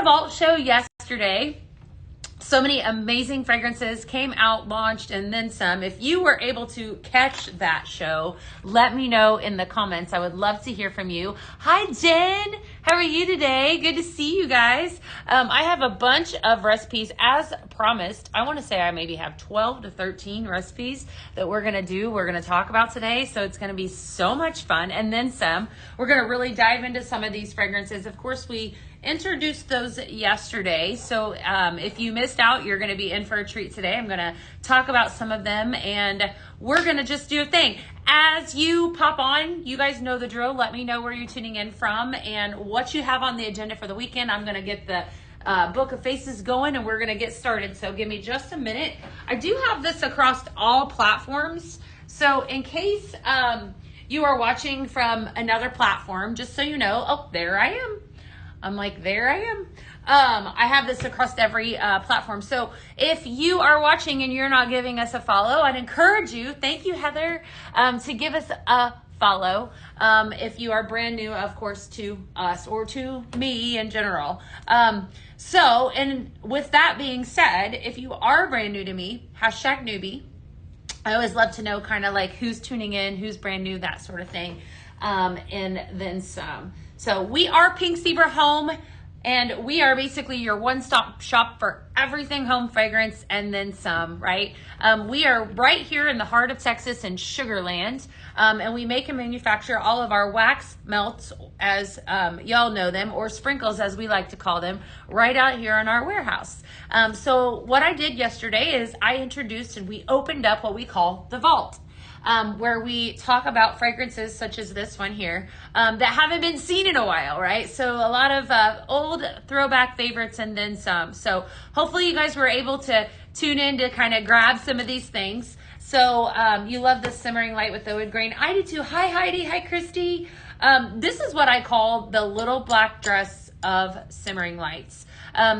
vault show yesterday. So many amazing fragrances came out, launched, and then some. If you were able to catch that show, let me know in the comments. I would love to hear from you. Hi, Jen. How are you today? Good to see you guys. I have a bunch of recipes as promised. I want to say I maybe have 12 to 13 recipes that we're going to talk about today. So it's going to be so much fun. And then some. We're going to really dive into some of these fragrances. Of course, we introduced those yesterday. So if you missed out, you're going to be in for a treat today. I'm going to talk about some of them and we're going to just do a thing. As you pop on, you guys know the drill. Let me know where you're tuning in from and what you have on the agenda for the weekend. I'm going to get the book of faces going and we're going to get started. So give me just a minute. I do have this across all platforms. So in case you are watching from another platform, just so you know, oh, there I am. I'm like, there I am. I have this across every platform. So if you are watching and you're not giving us a follow, I'd encourage you, thank you, Heather, to give us a follow. If you are brand new, of course, to us or to me in general. So, and with that being said, if you are brand new to me, hashtag newbie. I always love to know kind of like who's tuning in, who's brand new, that sort of thing. And then some. So we are Pink Zebra Home, and we are basically your one-stop shop for everything home fragrance and then some, right? We are right here in the heart of Texas in Sugar Land, and we make and manufacture all of our wax melts, as y'all know them, or sprinkles as we like to call them, right out here in our warehouse. So what I did yesterday is I introduced and we opened up what we call the vault. Where we talk about fragrances such as this one here that haven't been seen in a while, right? So a lot of old throwback favorites and then some. So hopefully you guys were able to tune in to kind of grab some of these things. So you love this simmering light with the wood grain. I do too. Hi, Heidi. Hi, Christy. This is what I call the little black dress of simmering lights.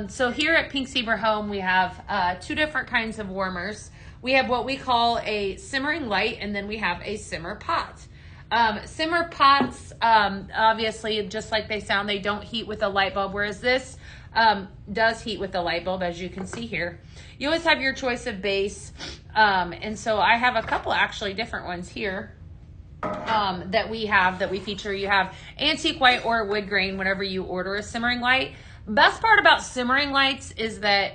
So here at Pink Zebra Home, we have two different kinds of warmers. We have what we call a simmering light, and then we have a simmer pot. Simmer pots, obviously, just like they sound, they don't heat with a light bulb, whereas this does heat with a light bulb, as you can see here. You always have your choice of base, and so I have a couple actually different ones here that we feature. You have antique white or wood grain whenever you order a simmering light. Best part about simmering lights is that,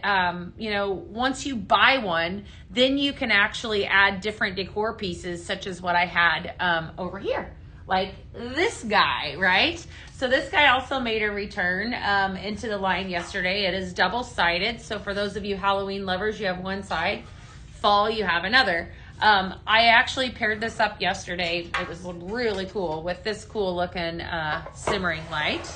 you know, once you buy one, then you can actually add different decor pieces, such as what I had over here, like this guy, right? So this guy also made a return into the line yesterday. It is double-sided. So for those of you Halloween lovers, you have one side. Fall, you have another. I actually paired this up yesterday. It was really cool with this cool looking simmering light.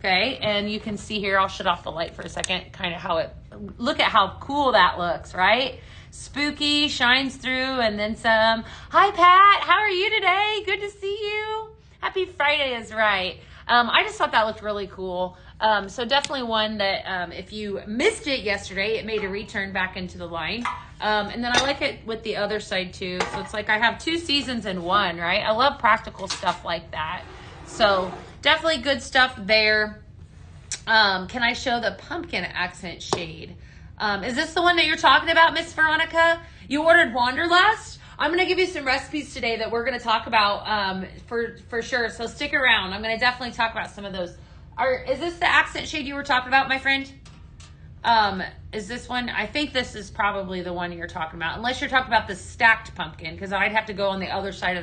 Okay, and you can see here, I'll shut off the light for a second, kind of how it, look at how cool that looks, right? Spooky, shines through, and then some. Hi, Pat, how are you today? Good to see you. Happy Friday is right. I just thought that looked really cool. So definitely one that if you missed it yesterday, it made a return back into the line. And then I like it with the other side too. So it's like I have two seasons in one, right? I love practical stuff like that. So definitely good stuff there. Can I show the pumpkin accent shade? Is this the one that you're talking about, Miss Veronica? You ordered Wanderlust? I'm going to give you some recipes today that we're going to talk about for sure. So stick around. I'm going to definitely talk about some of those. Is this the accent shade you were talking about, my friend? Is this one? I think this is probably the one you're talking about, unless you're talking about the stacked pumpkin, because I'd have to go on the other side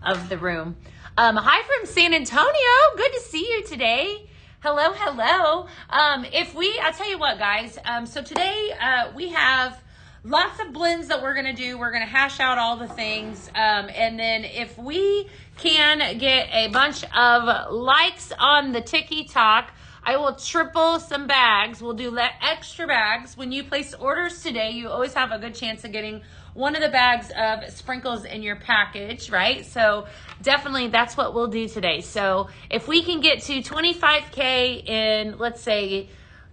of the room. Hi from San Antonio. Good to see you today. Hello, hello. I'll tell you what, guys. So today we have lots of blends that we're going to do. We're going to hash out all the things. And then if we can get a bunch of likes on the TikTok, I will triple some bags. We'll do extra bags. When you place orders today, you always have a good chance of getting one of the bags of sprinkles in your package, right? So definitely that's what we'll do today. So if we can get to 25K in, let's say,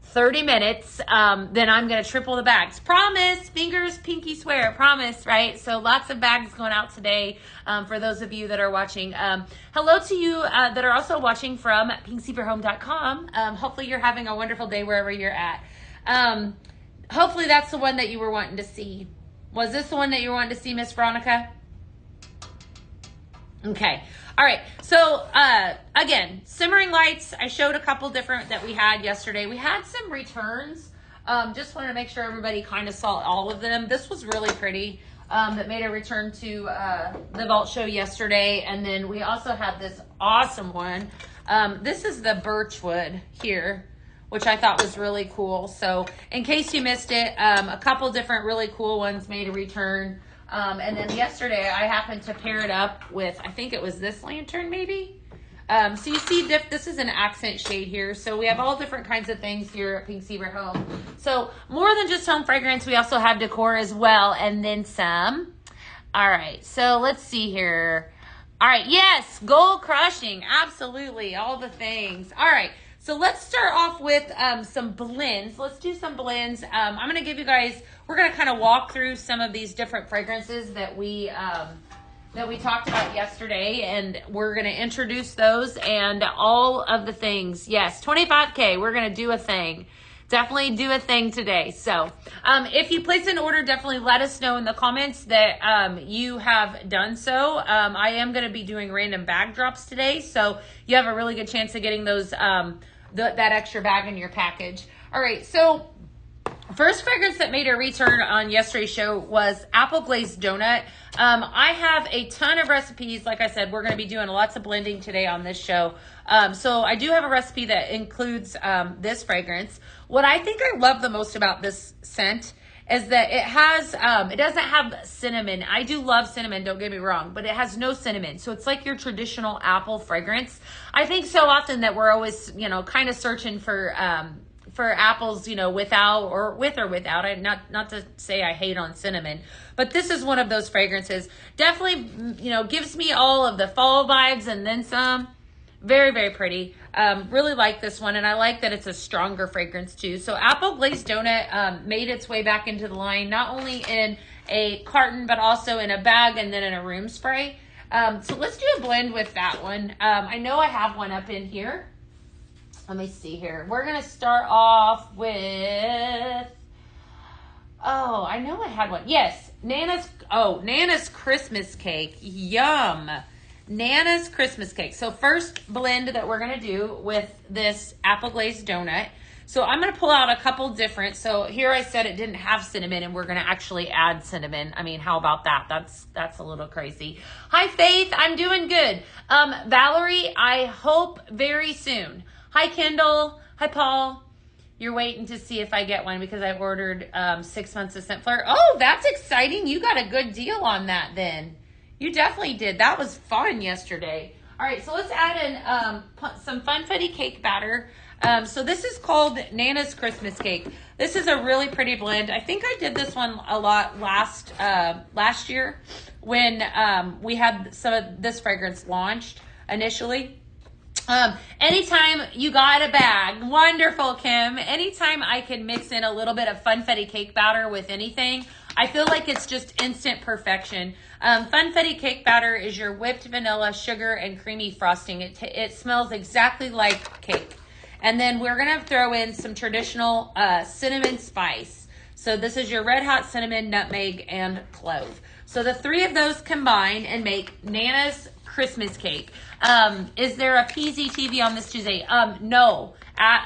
30 minutes, then I'm going to triple the bags. Promise, fingers, pinky swear, promise, right? So lots of bags going out today for those of you that are watching. Hello to you that are also watching from pinkzebra.home.com. Hopefully you're having a wonderful day wherever you're at. Hopefully that's the one that you were wanting to see. Was this the one that you were wanting to see, Miss Veronica? Okay. All right. So, again, simmering lights. I showed a couple different that we had yesterday. We had some returns. Just wanted to make sure everybody kind of saw all of them. This was really pretty. That made a return to the vault show yesterday. And then we also had this awesome one. This is the birchwood here, which I thought was really cool. So in case you missed it, a couple different really cool ones made a return. And then yesterday I happened to pair it up with, I think it was this lantern maybe. So you see this is an accent shade here. So we have all different kinds of things here at Pink Zebra Home. So more than just home fragrance, we also have decor as well, and then some. All right, so let's see here. All right, yes, gold crushing, absolutely, all the things. All right. So let's start off with some blends. Let's do some blends. I'm going to give you guys, we're going to kind of walk through some of these different fragrances that we talked about yesterday, and we're going to introduce those and all of the things. Yes, 25K, we're going to do a thing. Definitely do a thing today. So if you place an order, definitely let us know in the comments that you have done so. I am going to be doing random bag drops today, so you have a really good chance of getting those that extra bag in your package. All right, so first fragrance that made a return on yesterday's show was Apple Glazed Donut. I have a ton of recipes. Like I said, we're going to be doing lots of blending today on this show. So I do have a recipe that includes this fragrance. What I think I love the most about this scent is that it has, it doesn't have cinnamon. I do love cinnamon, don't get me wrong, but it has no cinnamon. So it's like your traditional apple fragrance. I think so often that we're always, kind of searching for apples, without or with or without. Not to say I hate on cinnamon, but this is one of those fragrances. Definitely, gives me all of the fall vibes and then some. Very, very pretty. Really like this one, and I like that it's a stronger fragrance too. So Apple Glazed Donut made its way back into the line, not only in a carton, but also in a bag and then in a room spray. So let's do a blend with that one. I know I have one up in here. Let me see here. We're going to start off with, I know I had one. Yes, Nana's Christmas cake. Yum. Nana's Christmas cake. So first blend that we're going to do with this Apple Glazed Donut. So I'm going to pull out a couple different. So here I said it didn't have cinnamon, and we're going to actually add cinnamon. I mean, how about that? That's a little crazy. Hi, Faith. I'm doing good. Valerie, I hope very soon. Hi, Kendall. Hi, Paul. You're waiting to see if I get one because I ordered 6 months of Scent Flare. Oh, that's exciting. You got a good deal on that then. You definitely did. That was fun yesterday. All right, so let's add in some Funfetti cake batter. So this is called Nana's Christmas cake. This is a really pretty blend. I think I did this one a lot last year when we had some of this fragrance launched initially. Anytime you got a bag, wonderful, Kim. Anytime I can mix in a little bit of Funfetti cake batter with anything, I feel like it's just instant perfection. Funfetti cake batter is your whipped vanilla, sugar, and creamy frosting. It smells exactly like cake. And then we're going to throw in some traditional cinnamon spice. So this is your red hot cinnamon, nutmeg, and clove. So the three of those combine and make Nana's Christmas cake. Is there a PZTV on this Tuesday? No,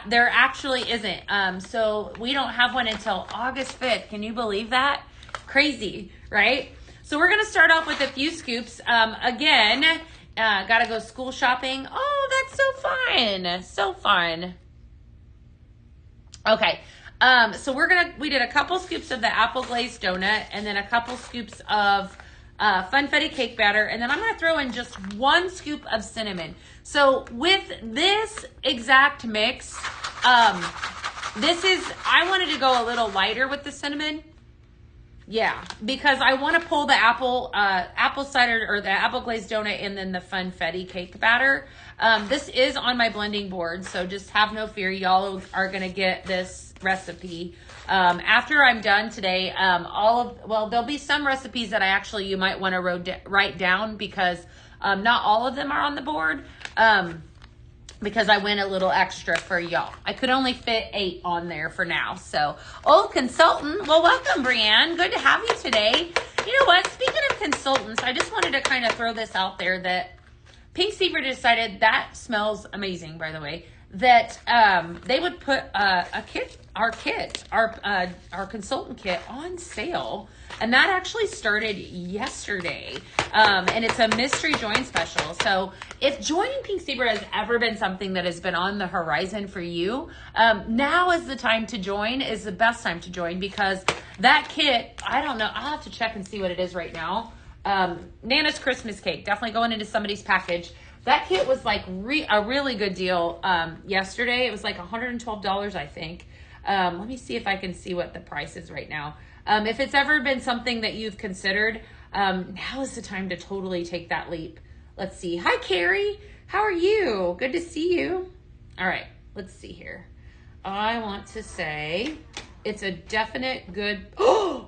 there actually isn't. So we don't have one until August 5th. Can you believe that? Crazy, right? So we're going to start off with a few scoops. Again, got to go school shopping. Oh, that's so fun. So fun. Okay. So we did a couple scoops of the Apple Glazed Donut and then a couple scoops of Funfetti cake batter. And then I'm going to throw in just 1 scoop of cinnamon. So with this exact mix, I wanted to go a little lighter with the cinnamon. Yeah, because I want to pull the apple cider or the apple glazed donut and then the funfetti cake batter. This is on my blending board, so just have no fear. Y'all are going to get this recipe. After I'm done today, there'll be some recipes that you might want to write down because not all of them are on the board. Because I went a little extra for y'all. I could only fit 8 on there for now. So, old consultant. Well, welcome, Brianne. Good to have you today. You know what? Speaking of consultants, I just wanted to kind of throw this out there that Pink Zebra decided that smells amazing, by the way, that they would put our consultant kit on sale. And that actually started yesterday. And it's a mystery join special. So if joining Pink Zebra has ever been something that has been on the horizon for you, now is the time to join, is the best time to join, because that kit, I don't know, I'll have to check and see what it is right now. Nana's Christmas cake, definitely going into somebody's package. That kit was like a really good deal yesterday. It was like $112, I think. Let me see if I can see what the price is right now. If it's ever been something that you've considered, now is the time to totally take that leap. Let's see. Hi, Carrie. How are you? Good to see you. All right, let's see here. I want to say it's a definite good. Oh,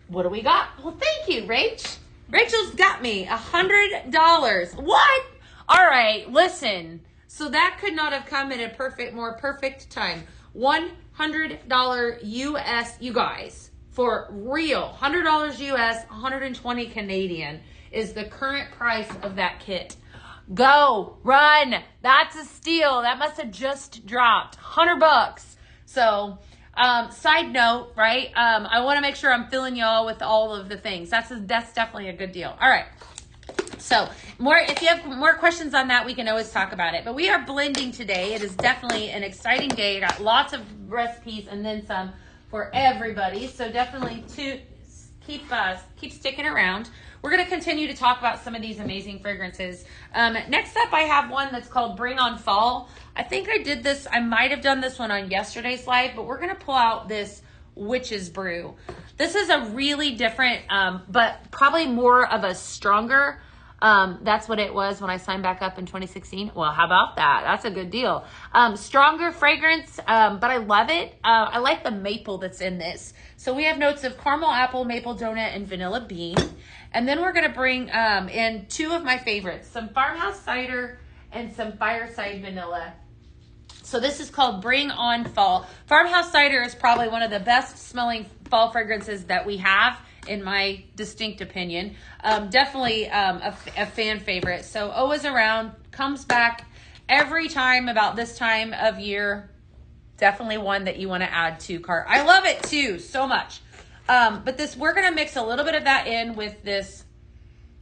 what do we got? Well, thank you, Rach. Rachel's got me $100. What? All right, listen. So that could not have come at a more perfect time. $100 US, you guys, for real. $100 US, 120 Canadian is the current price of that kit. Go, run. That's a steal. That must have just dropped. $100. So, side note, right? I want to make sure I'm filling y'all with all of the things. That's definitely a good deal. All right. So if you have more questions on that, we can always talk about it. But we are blending today. It is definitely an exciting day. I got lots of recipes and then some for everybody. So definitely keep sticking around. We're going to continue to talk about some of these amazing fragrances. Next up, I have one that's called Bring On Fall. I think I might have done this one on yesterday's live, but we're going to pull out this Witch's Brew. This is a really different, but probably more of a stronger. That's what it was when I signed back up in 2016. Well, how about that? That's a good deal. Stronger fragrance, but I love it. I like the maple that's in this. So we have notes of caramel apple, maple donut, and vanilla bean. And then we're going to bring in 2 of my favorites, some farmhouse cider and some fireside vanilla. So this is called Bring On Fall. Farmhouse cider is probably one of the best smelling fall fragrances that we have, in my distinct opinion. Definitely a fan favorite. So always around, comes back every time about this time of year. Definitely one that you want to add to cart. I love it too, so much. But we're going to mix a little bit of that in with this.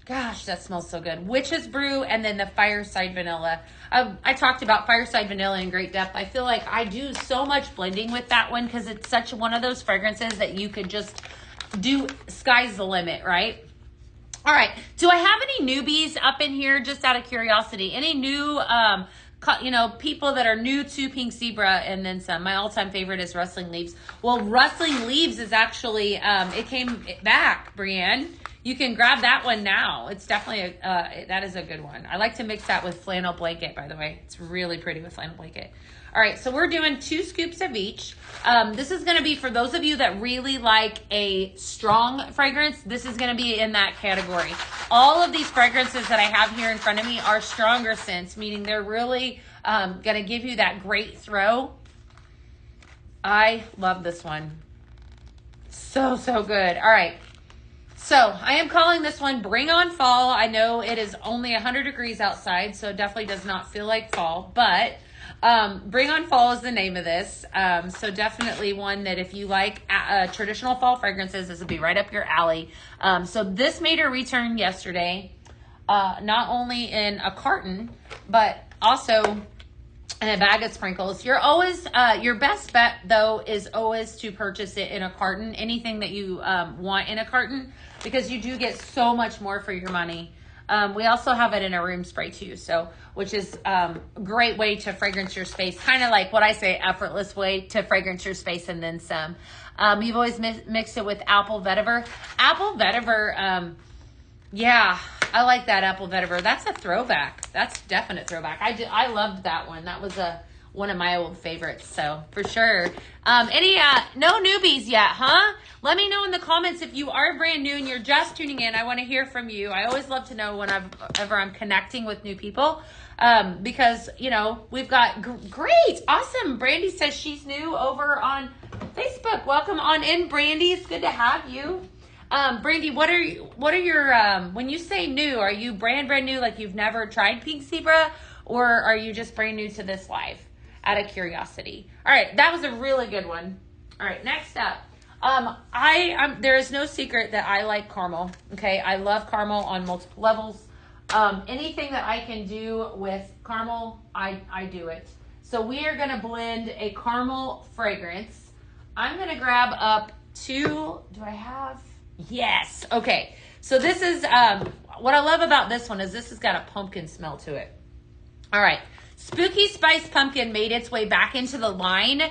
Gosh, that smells so good. Witch's Brew and then the Fireside Vanilla. I talked about Fireside Vanilla in great depth. I feel like I do so much blending with that one because it's such one of those fragrances that you could just do, sky's the limit, right? All right. Do I have any newbies up in here, just out of curiosity? Any new, people that are new to Pink Zebra and then some? My all-time favorite is Rustling Leaves. Well, Rustling Leaves is actually, it came back, Brianne. You can grab that one now. It's definitely, that is a good one. I like to mix that with Flannel Blanket, by the way. It's really pretty with Flannel Blanket. All right, so we're doing 2 scoops of each. This is going to be for those of you that really like a strong fragrance. This is going to be in that category. All of these fragrances that I have here in front of me are stronger scents, meaning they're really going to give you that great throw. I love this one. So good. All right. So I am calling this one Bring On Fall. I know it is only 100 degrees outside, so it definitely does not feel like fall, but Bring On Fall is the name of this. So definitely one that if you like traditional fall fragrances, this would be right up your alley. So this made a return yesterday, not only in a carton, but also in a bag of sprinkles. You're always, your best bet though is always to purchase it in a carton, anything that you want in a carton, because you do get so much more for your money. We also have it in a room spray too, so which is a great way to fragrance your space, kind of like what I say, effortless way to fragrance your space and then some. You've always mixed it with apple vetiver. Apple vetiver, yeah, I like that apple vetiver. That's a throwback. That's definite throwback. I loved that one. That was one of my old favorites, so for sure. No newbies yet, huh? Let me know in the comments if you are brand new and you're just tuning in. I want to hear from you. I always love to know whenever I'm connecting with new people, because, you know, we've got great, awesome. Brandy says she's new over on Facebook. Welcome on in, Brandy. It's good to have you. Brandy, what are your, when you say new, are you brand new, like you've never tried Pink Zebra, or are you just brand new to this live out of curiosity? All right. That was a really good one. All right. Next up, there is no secret that I like caramel. Okay. I love caramel on multiple levels. Anything that I can do with caramel, I do it. So we are going to blend a caramel fragrance. I'm going to grab up do I have? Yes. Okay. So this is, what I love about this one is this has got a pumpkin smell to it. All right. Spooky Spice Pumpkin made its way back into the line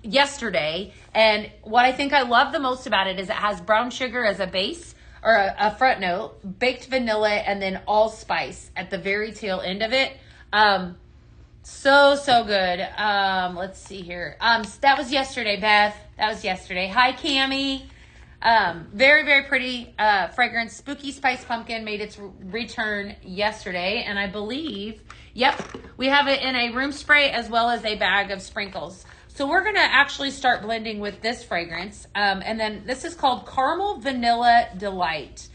yesterday. And what I think I love the most about it is it has brown sugar as a base or a front note, baked vanilla, and then allspice at the very tail end of it. So good. Let's see here. That was yesterday, Beth. That was yesterday. Hi, Cammie. Very pretty fragrance. Spooky Spice Pumpkin made its return yesterday, and I believe, yep, we have it in a room spray as well as a bag of sprinkles. So we're going to actually start blending with this fragrance, and then this is called Caramel Vanilla Delight,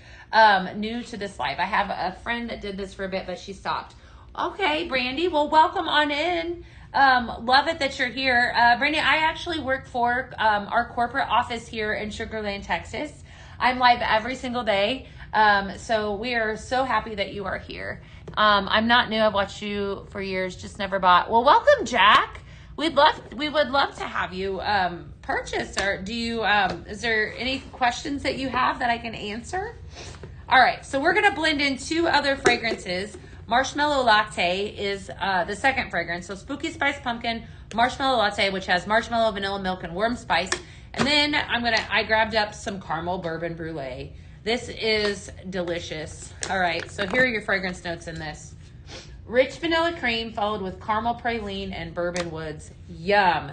new to this live. I have a friend that did this for a bit, but she stopped. Okay, Brandy, well, welcome on in. Love it that you're here. Brandy, I actually work for our corporate office here in Sugar Land, Texas. I'm live every single day. So we are so happy that you are here. I'm not new. I've watched you for years, just never bought. Well, welcome, Jack. We would love to have you purchase. Or do you? Is there any questions that you have that I can answer? All right. So we're gonna blend in two other fragrances. Marshmallow Latte is the second fragrance. So Spooky Spice Pumpkin, Marshmallow Latte, which has marshmallow, vanilla milk, and warm spice. And then I grabbed up some Caramel Bourbon Brulee. This is delicious. All right, so here are your fragrance notes in this. Rich vanilla cream followed with caramel praline and bourbon woods. Yum.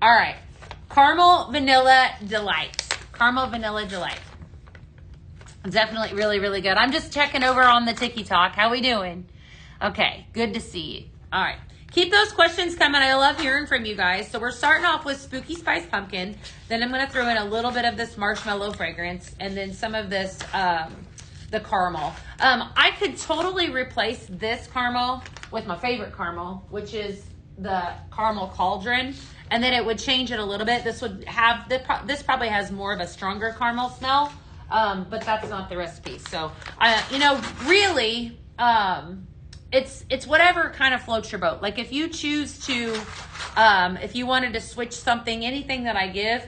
All right, Caramel Vanilla Delight. Caramel Vanilla Delight. Definitely really good. I'm just checking over on the TikTok. How we doing? Okay, good to see you. All right. Keep those questions coming. I love hearing from you guys. So we're starting off with Spooky Spice Pumpkin. Then I'm going to throw in a little bit of this marshmallow fragrance and then some of this, the caramel. I could totally replace this caramel with my favorite caramel, which is the caramel cauldron. And then it would change it a little bit. This would have, this probably has more of a stronger caramel smell. But that's not the recipe. So, really, it's whatever kind of floats your boat. Like if you choose to, if you wanted to switch something, anything that I give,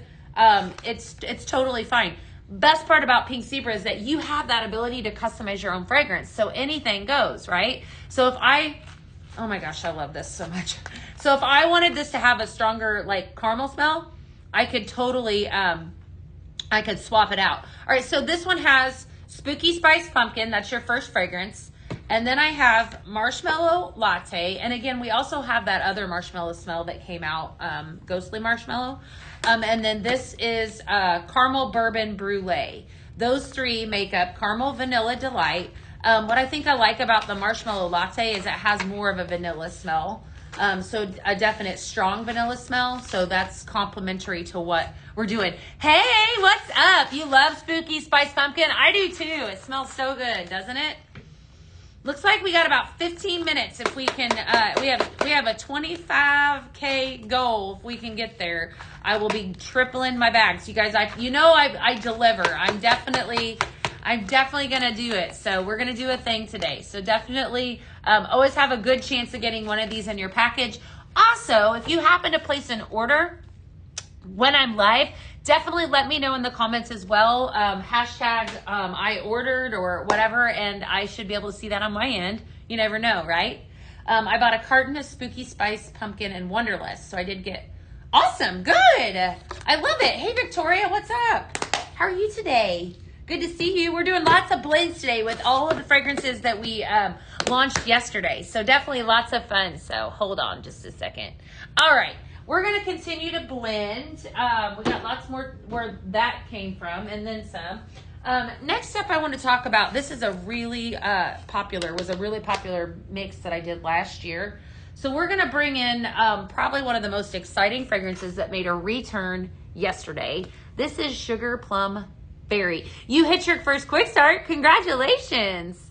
it's totally fine. Best part about Pink Zebra is that you have that ability to customize your own fragrance. So anything goes, right? So oh my gosh, I love this so much. So if I wanted this to have a stronger like caramel smell, I could totally, I could swap it out. All right, so this one has Spooky Spice Pumpkin. That's your first fragrance. And then I have Marshmallow Latte. And again, we also have that other marshmallow smell that came out, Ghostly Marshmallow. And then this is Caramel Bourbon Brulee. Those three make up Caramel Vanilla Delight. What I think I like about the Marshmallow Latte is it has more of a vanilla smell. So a definite strong vanilla smell. So that's complementary to what we're doing. Hey, what's up? You love Spooky Spice Pumpkin? I do too. It smells so good, doesn't it? Looks like we got about 15 minutes if we can, we have a 25K goal. If we can get there, I will be tripling my bags. You guys, I deliver. I'm definitely going to do it. So we're going to do a thing today. So definitely always have a good chance of getting one of these in your package. Also, if you happen to place an order when I'm live, definitely let me know in the comments as well. Hashtag I ordered or whatever, and I should be able to see that on my end. You never know, right? I bought a carton of Spooky Spice, Pumpkin, and Wonderlist. So I did get, awesome, good. I love it. Hey, Victoria, what's up? How are you today? Good to see you. We're doing lots of blends today with all of the fragrances that we launched yesterday. So definitely lots of fun. So hold on just a second. All right. We're going to continue to blend. We got lots more where that came from and then some. Next up, I want to talk about, this is a really popular mix that I did last year. So we're going to bring in probably one of the most exciting fragrances that made a return yesterday. This is Sugar Plum Berry. You hit your first quick start. Congratulations.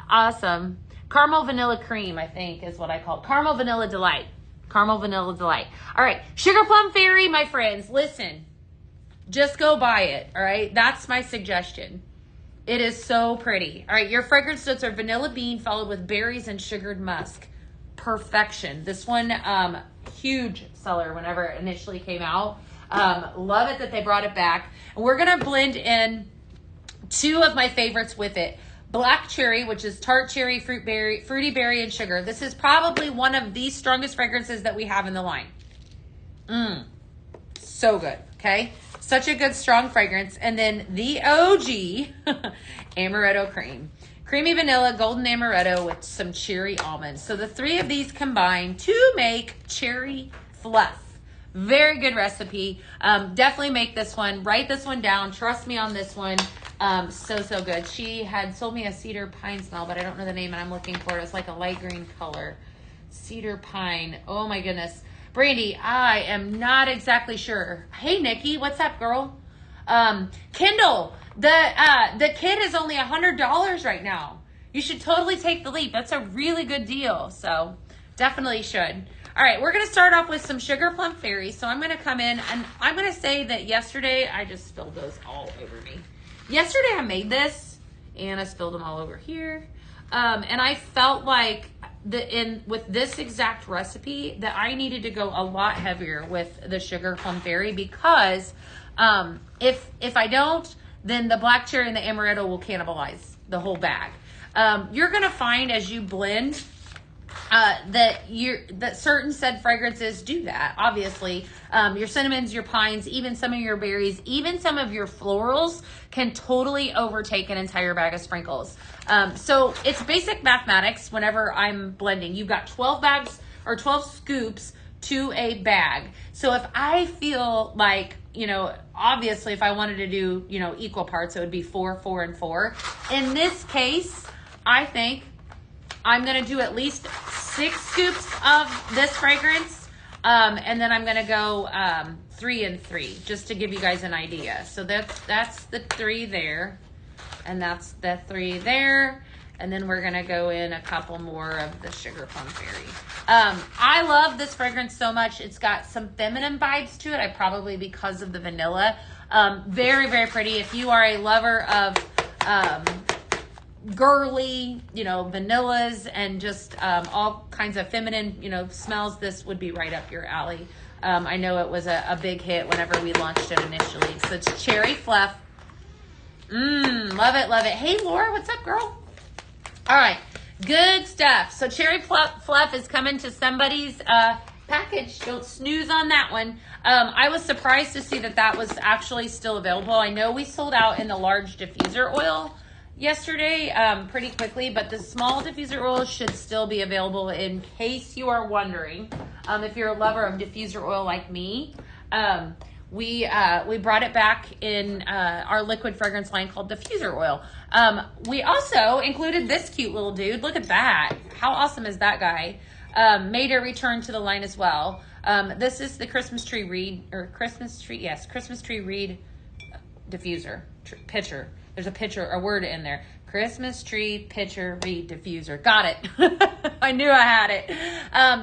Awesome. Caramel Vanilla Cream, I think is what I call it. Caramel Vanilla Delight. Caramel Vanilla Delight. All right. Sugar Plum Fairy, my friends, listen. Just go buy it, all right? That's my suggestion. It is so pretty. All right, your fragrance notes are vanilla bean followed with berries and sugared musk. Perfection. This one, huge seller whenever it initially came out. Love it that they brought it back. And we're going to blend in two of my favorites with it. Black cherry, which is tart cherry, fruity berry, and sugar. This is probably one of the strongest fragrances that we have in the line. So good, okay? Such a good, strong fragrance. And then the OG, Amaretto Cream. Creamy vanilla, golden amaretto with some cherry almonds. So the three of these combine to make cherry fluff. Very good recipe. Definitely make this one. Write this one down. Trust me on this one. So good. She had sold me a cedar pine smell, but I don't know the name and I'm looking for it. It's like a light green color. Cedar pine. Oh my goodness. Brandy, I am not exactly sure. Hey, Nikki, what's up, girl? Kendall, the kit is only $100 right now. You should totally take the leap. That's a really good deal. So definitely should. All right, we're going to start off with some Sugar Plum Fairy. So I'm going to come in and I'm going to say that yesterday, I just spilled those all over me. Yesterday I made this and I spilled them all over here. And I felt like with this exact recipe that I needed to go a lot heavier with the Sugar Plum Fairy because if I don't, then the black cherry and the amaretto will cannibalize the whole bag. You're going to find as you blend that certain said fragrances do that. Obviously, your cinnamons, your pines, even some of your berries, even some of your florals can totally overtake an entire bag of sprinkles. So it's basic mathematics whenever I'm blending. You've got 12 bags or 12 scoops to a bag. So if I feel like, obviously if I wanted to do, equal parts, it would be 4, 4, and 4. In this case, I think I'm going to do at least 6 scoops of this fragrance. And then I'm going to go 3 and 3 just to give you guys an idea. So that's the 3 there. And that's the 3 there. And then we're going to go in a couple more of the Sugar Plum Fairy. I love this fragrance so much. It's got some feminine vibes to it. Probably because of the vanilla. Very, very pretty. If you are a lover of girly, vanillas and just all kinds of feminine, smells, this would be right up your alley. I know it was a big hit whenever we launched it initially. So it's Cherry Fluff. Love it, love it. Hey, Laura, what's up, girl? All right, good stuff. So Cherry Fluff is coming to somebody's package. Don't snooze on that one. I was surprised to see that was actually still available. I know we sold out in the large diffuser oil yesterday pretty quickly, but the small diffuser oil should still be available in case you are wondering. If you're a lover of diffuser oil like me, we brought it back in our liquid fragrance line called diffuser oil. We also included this cute little dude. Look at that. How awesome is that guy? Made a return to the line as well. This is the Christmas tree reed reed diffuser pitcher. There's a word in there. Christmas tree pitcher reed diffuser. Got it. I knew I had it.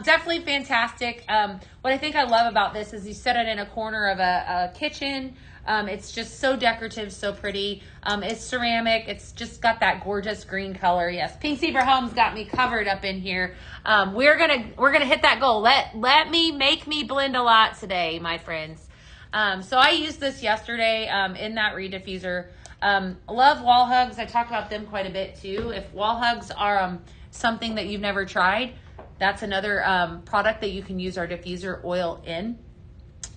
Definitely fantastic. What I think I love about this is you set it in a corner of a kitchen. It's just so decorative, so pretty. It's ceramic. It's just got that gorgeous green color. Yes, Pink Zebra Home's got me covered up in here. We're gonna hit that goal. Let me make me blend a lot today, my friends. So I used this yesterday in that reed diffuser. Love wall hugs. I talk about them quite a bit too. If wall hugs are something that you've never tried, that's another product that you can use our diffuser oil in.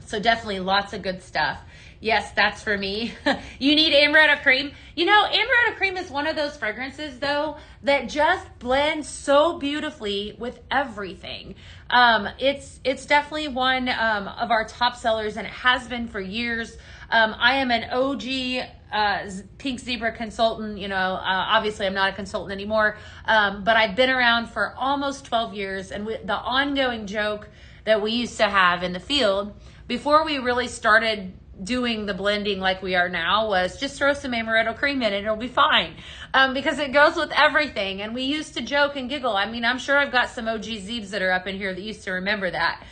So definitely lots of good stuff. Yes, that's for me. You need amaretto cream. You know, amaretto cream is one of those fragrances though that just blends so beautifully with everything. It's definitely one of our top sellers, and it has been for years. I am an OG Pink Zebra consultant. You know, obviously I'm not a consultant anymore, but I've been around for almost 12 years. And the ongoing joke that we used to have in the field before we really started doing the blending like we are now was just throw some amaretto cream in it, it'll be fine, because it goes with everything. And we used to joke and giggle. I mean, I'm sure I've got some OG Zeebs that are up in here that used to remember that.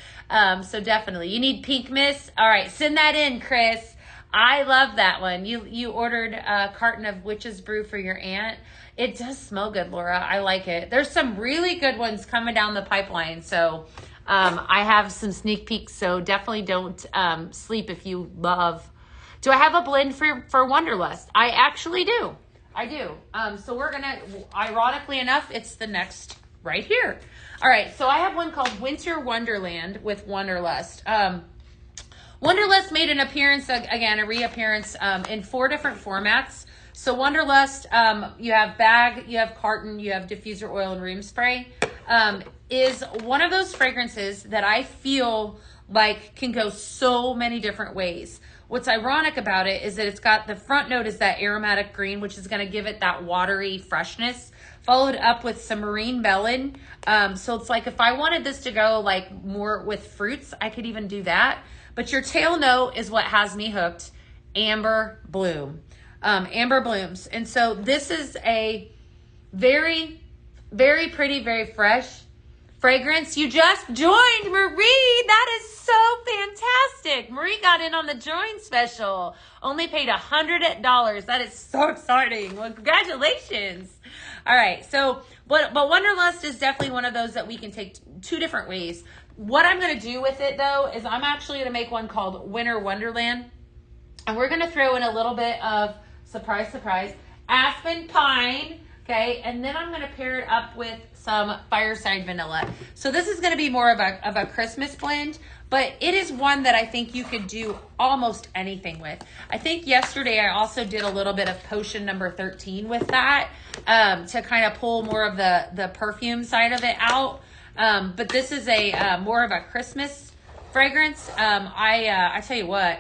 So definitely you need pink mist. All right, send that in, Chris. I love that one. You ordered a carton of Witch's Brew for your aunt. It does smell good, Laura. I like it. There's some really good ones coming down the pipeline. So I have some sneak peeks, so definitely don't sleep if you love. Do I have a blend for Wanderlust? I actually do. I do. So we're going to, ironically enough, it's the next right here. All right, so I have one called Winter Wonderland with Wanderlust. Wanderlust made an appearance, again, a reappearance in 4 different formats. So Wanderlust, you have bag, you have carton, you have diffuser oil and room spray. Is one of those fragrances that I feel like can go so many different ways. What's ironic about it is that it's got the front note is that aromatic green, which is going to give it that watery freshness, followed up with some marine melon. So it's like if I wanted this to go like more with fruits, I could even do that. But your tail note is what has me hooked. Amber bloom. Amber blooms. And so this is a very, very pretty, very fresh fragrance. You just joined, Marie. That is so fantastic. Marie got in on the join special. Only paid $100. That is so exciting. Well, congratulations. All right. So, but Wanderlust is definitely one of those that we can take 2 different ways. What I'm going to do with it though is I'm actually going to make one called Winter Wonderland, and we're going to throw in a little bit of surprise, surprise, aspen pine. Okay, and then I'm going to pair it up with some Fireside Vanilla. So this is going to be more of a Christmas blend, but it is one that I think you could do almost anything with. I think yesterday I also did a little bit of potion number 13 with that to kind of pull more of the perfume side of it out. But this is a more of a Christmas fragrance. I tell you what,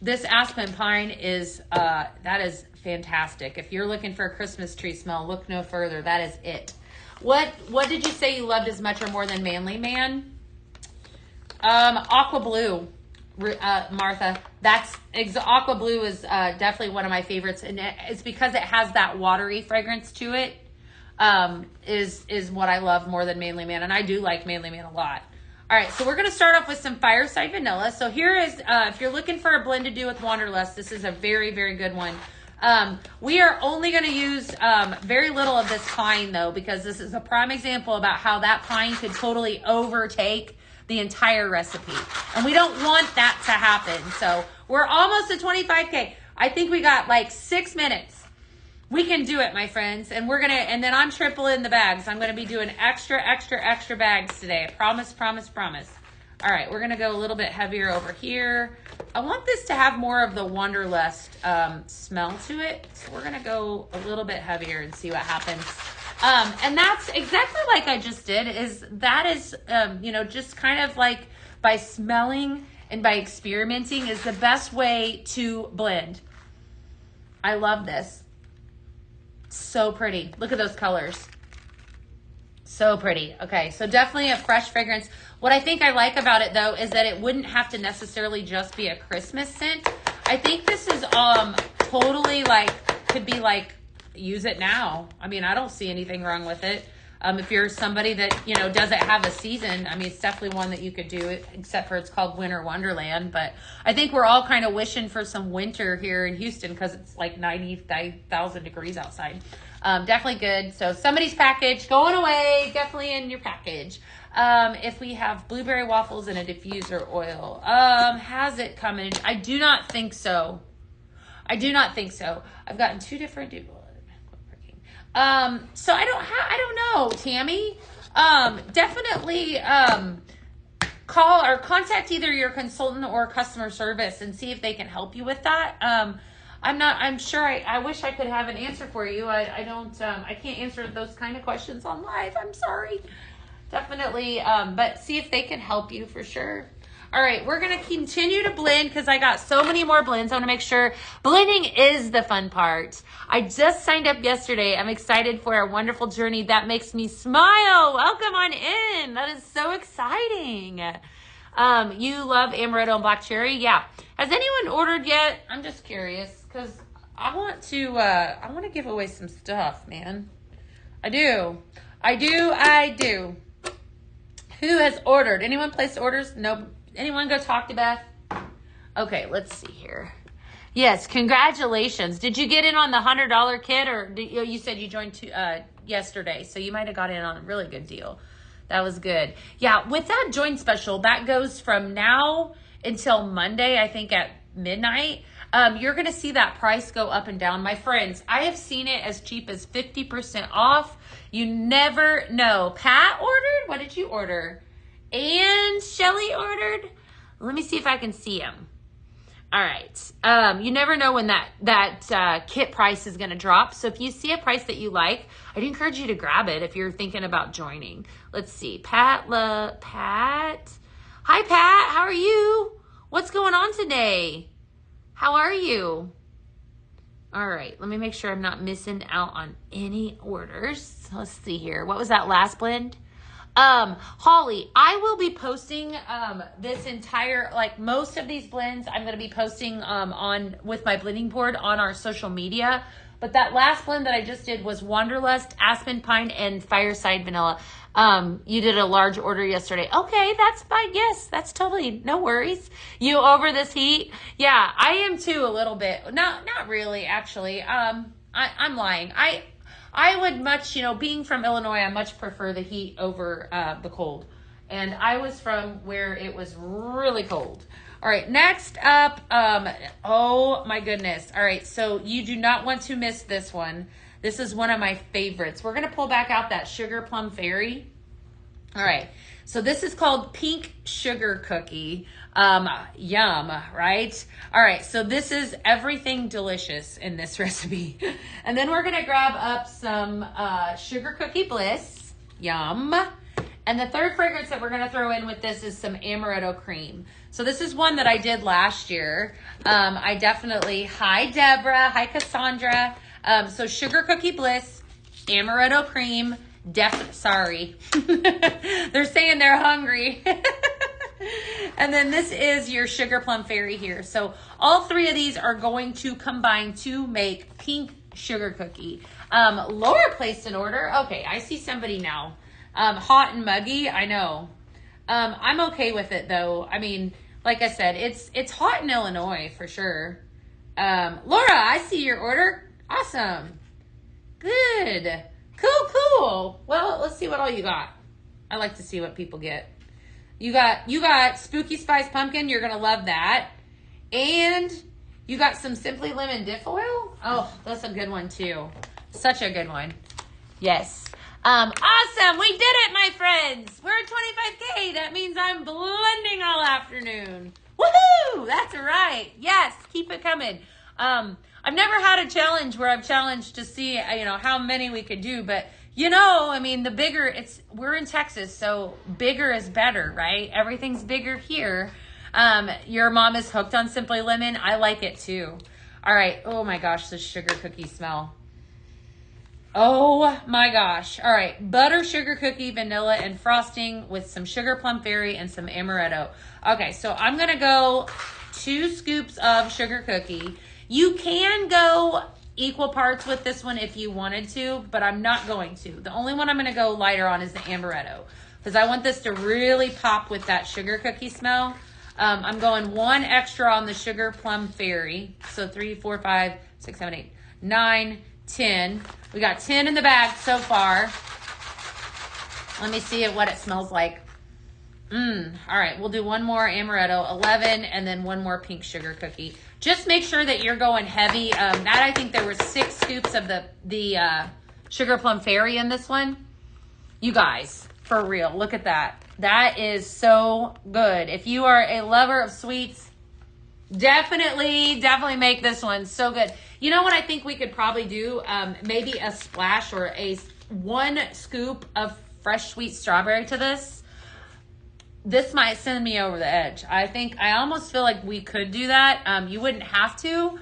this aspen pine is that is fantastic. If you're looking for a Christmas tree smell, look no further. That is it. What did you say you loved as much or more than Manly Man? Aqua Blue, Martha. Aqua Blue is definitely one of my favorites, and it's because it has that watery fragrance to it. Is what I love more than Manly Man, and I do like Manly Man a lot. All right, so we're going to start off with some Fireside Vanilla. So here is, if you're looking for a blend to do with Wanderlust, this is a very, very good one. We are only going to use very little of this pine though, because this is a prime example about how that pine could totally overtake the entire recipe. And we don't want that to happen. So we're almost at 25K. I think we got like 6 minutes. We can do it, my friends. And and then I'm tripling the bags. I'm going to be doing extra bags today. I promise, promise, promise. All right, we're going to go a little bit heavier over here. I want this to have more of the Wanderlust smell to it. So we're going to go a little bit heavier and see what happens. And that's exactly like I just did, just kind of like by smelling and by experimenting is the best way to blend. I love this. So pretty. Look at those colors. So pretty. Okay, so definitely a fresh fragrance. What I think I like about it though is that it wouldn't have to necessarily just be a Christmas scent. I think this is totally like, could be like, use it now. I mean, I don't see anything wrong with it. If you're somebody that, doesn't have a season, I mean, it's definitely one that you could do, except for it's called Winter Wonderland. But I think we're all kind of wishing for some winter here in Houston because it's like 90,000 degrees outside. Definitely good. So somebody's package going away, definitely in your package. If we have blueberry waffles and a diffuser oil. Has it come in? I do not think so. I do not think so. I've gotten 2 different so I don't know, Tammy. Definitely call or contact either your consultant or customer service and see if they can help you with that. I'm sure I wish I could have an answer for you. I can't answer those kind of questions on live. I'm sorry. Definitely, but see if they can help you for sure. All right, we're going to continue to blend because I got so many more blends. I want to make sure blending is the fun part. I just signed up yesterday. I'm excited for a wonderful journey that makes me smile. Welcome on in. That is so exciting. You love amaretto and black cherry? Yeah. Has anyone ordered yet? I'm just curious because I want to give away some stuff, man. I do. Who has ordered? Anyone place orders? No. Anyone go talk to Beth? Okay, let's see here. Yes, congratulations. Did you get in on the $100 kit, or you said you joined yesterday, so you might have got in on a really good deal. That was good. Yeah, with that join special, that goes from now until Monday, I think at midnight. You're going to see that price go up and down. My friends, I have seen it as cheap as 50% off. You never know. Pat ordered? What did you order? And Shelly ordered. Let me see if I can see them. All right. You never know when that kit price is going to drop. So if you see a price that you like, I'd encourage you to grab it if you're thinking about joining. Let's see. Pat. Hi, Pat. How are you? What's going on today? How are you? All right. Let me make sure I'm not missing out on any orders. Let's see here. What was that last blend? Holly, I will be posting this entire, like most of these blends, I'm going to be posting on with my blending board on our social media. But that last blend that I just did was Wanderlust, Aspen Pine, and Fireside Vanilla. You did a large order yesterday. Okay, that's fine. Yes, that's totally no worries. You over this heat? Yeah, I am too a little bit. No, not really, actually. I'm lying. I would much, being from Illinois, I much prefer the heat over the cold. And I was from where it was really cold. All right, next up, oh my goodness. All right, so you do not want to miss this one. This is one of my favorites. We're going to pull back out that Sugar Plum Fairy. All right, so this is called Pink Sugar Cookie. Yum, right? All right, so this is everything delicious in this recipe. And then we're gonna grab up some Sugar Cookie Bliss. Yum. And the third fragrance that we're gonna throw in with this is some Amaretto Cream. So this is one that I did last year. Hi Deborah, hi Cassandra. So Sugar Cookie Bliss, Amaretto Cream, sorry. They're saying they're hungry. And then this is your Sugar Plum Fairy here. So all 3 of these are going to combine to make Pink Sugar Cookie. Laura placed an order. Okay, I see somebody now. Hot and muggy, I know. I'm okay with it though. I mean, like I said, it's hot in Illinois for sure. Laura, I see your order. Awesome. Good. Cool. Well, let's see what all you got. I like to see what people get. You got Spooky Spice Pumpkin. You're going to love that. And you got some Simply Lemon Diff Oil. Oh, that's a good one too. Such a good one. Yes. Awesome. We did it, my friends. We're at 25K. That means I'm blending all afternoon. Woohoo! That's right. Yes. Keep it coming. I've never had a challenge where I've challenged to see, how many we could do, but the bigger we're in Texas, so bigger is better, right? Everything's bigger here. Your mom is hooked on Simply Lemon. I like it too. All right. Oh my gosh, the sugar cookie smell. Oh my gosh. All right. Butter, sugar cookie, vanilla, and frosting with some Sugar Plum Fairy and some amaretto. Okay. So I'm going to go 2 scoops of sugar cookie. You can go equal parts with this one if you wanted to, but I'm not going to. The only one I'm going to go lighter on is the amaretto because I want this to really pop with that sugar cookie smell. I'm going 1 extra on the Sugar Plum Fairy. So 3, 4, 5, 6, 7, 8, 9, 10. We got 10 in the bag so far. Let me see what it smells like. All right, we'll do one more amaretto, 11, and then one more pink sugar cookie. Just make sure that you're going heavy. I think there were 6 scoops of the Sugar Plum Fairy in this one. You guys, for real, look at that. That is so good. If you are a lover of sweets, definitely make this one. So good. You know what I think we could probably do? Maybe a splash or 1 scoop of fresh sweet strawberry to this. This might send me over the edge. I almost feel like we could do that. You wouldn't have to,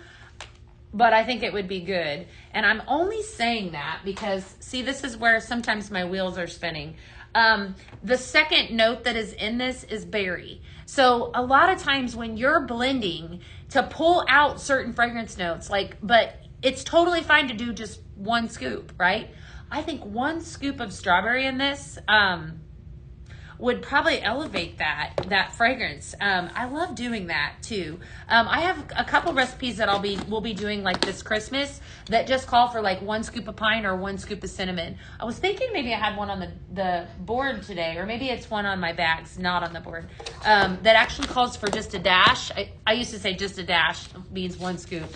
but I think it would be good. And I'm only saying that because, see, this is where sometimes my wheels are spinning. The second note that is in this is berry. So a lot of times when you're blending to pull out certain fragrance notes, but it's totally fine to do just 1 scoop, right? I think 1 scoop of strawberry in this, would probably elevate that fragrance. I love doing that too. I have a couple recipes that we'll be doing like this Christmas that just call for like 1 scoop of pine or 1 scoop of cinnamon. I was thinking maybe I had one on the board today, or maybe it's one on my bags, not on the board, that actually calls for just a dash. I used to say just a dash means 1 scoop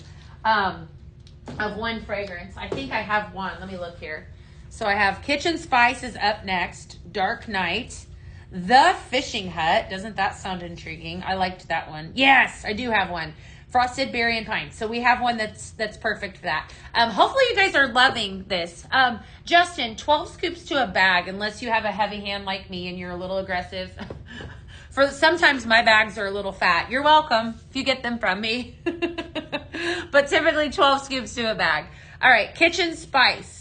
of 1 fragrance. I think I have one. Let me look here. So I have Kitchen Spice is up next, Dark Night, The Fishing Hut. Doesn't that sound intriguing? I liked that one. Yes, I do have one. Frosted Berry and Pine. So we have one that's perfect for that. Hopefully you guys are loving this. Justin, 12 scoops to a bag, unless you have a heavy hand like me and you're a little aggressive. Sometimes my bags are a little fat. You're welcome if you get them from me. But typically 12 scoops to a bag. All right, Kitchen Spice.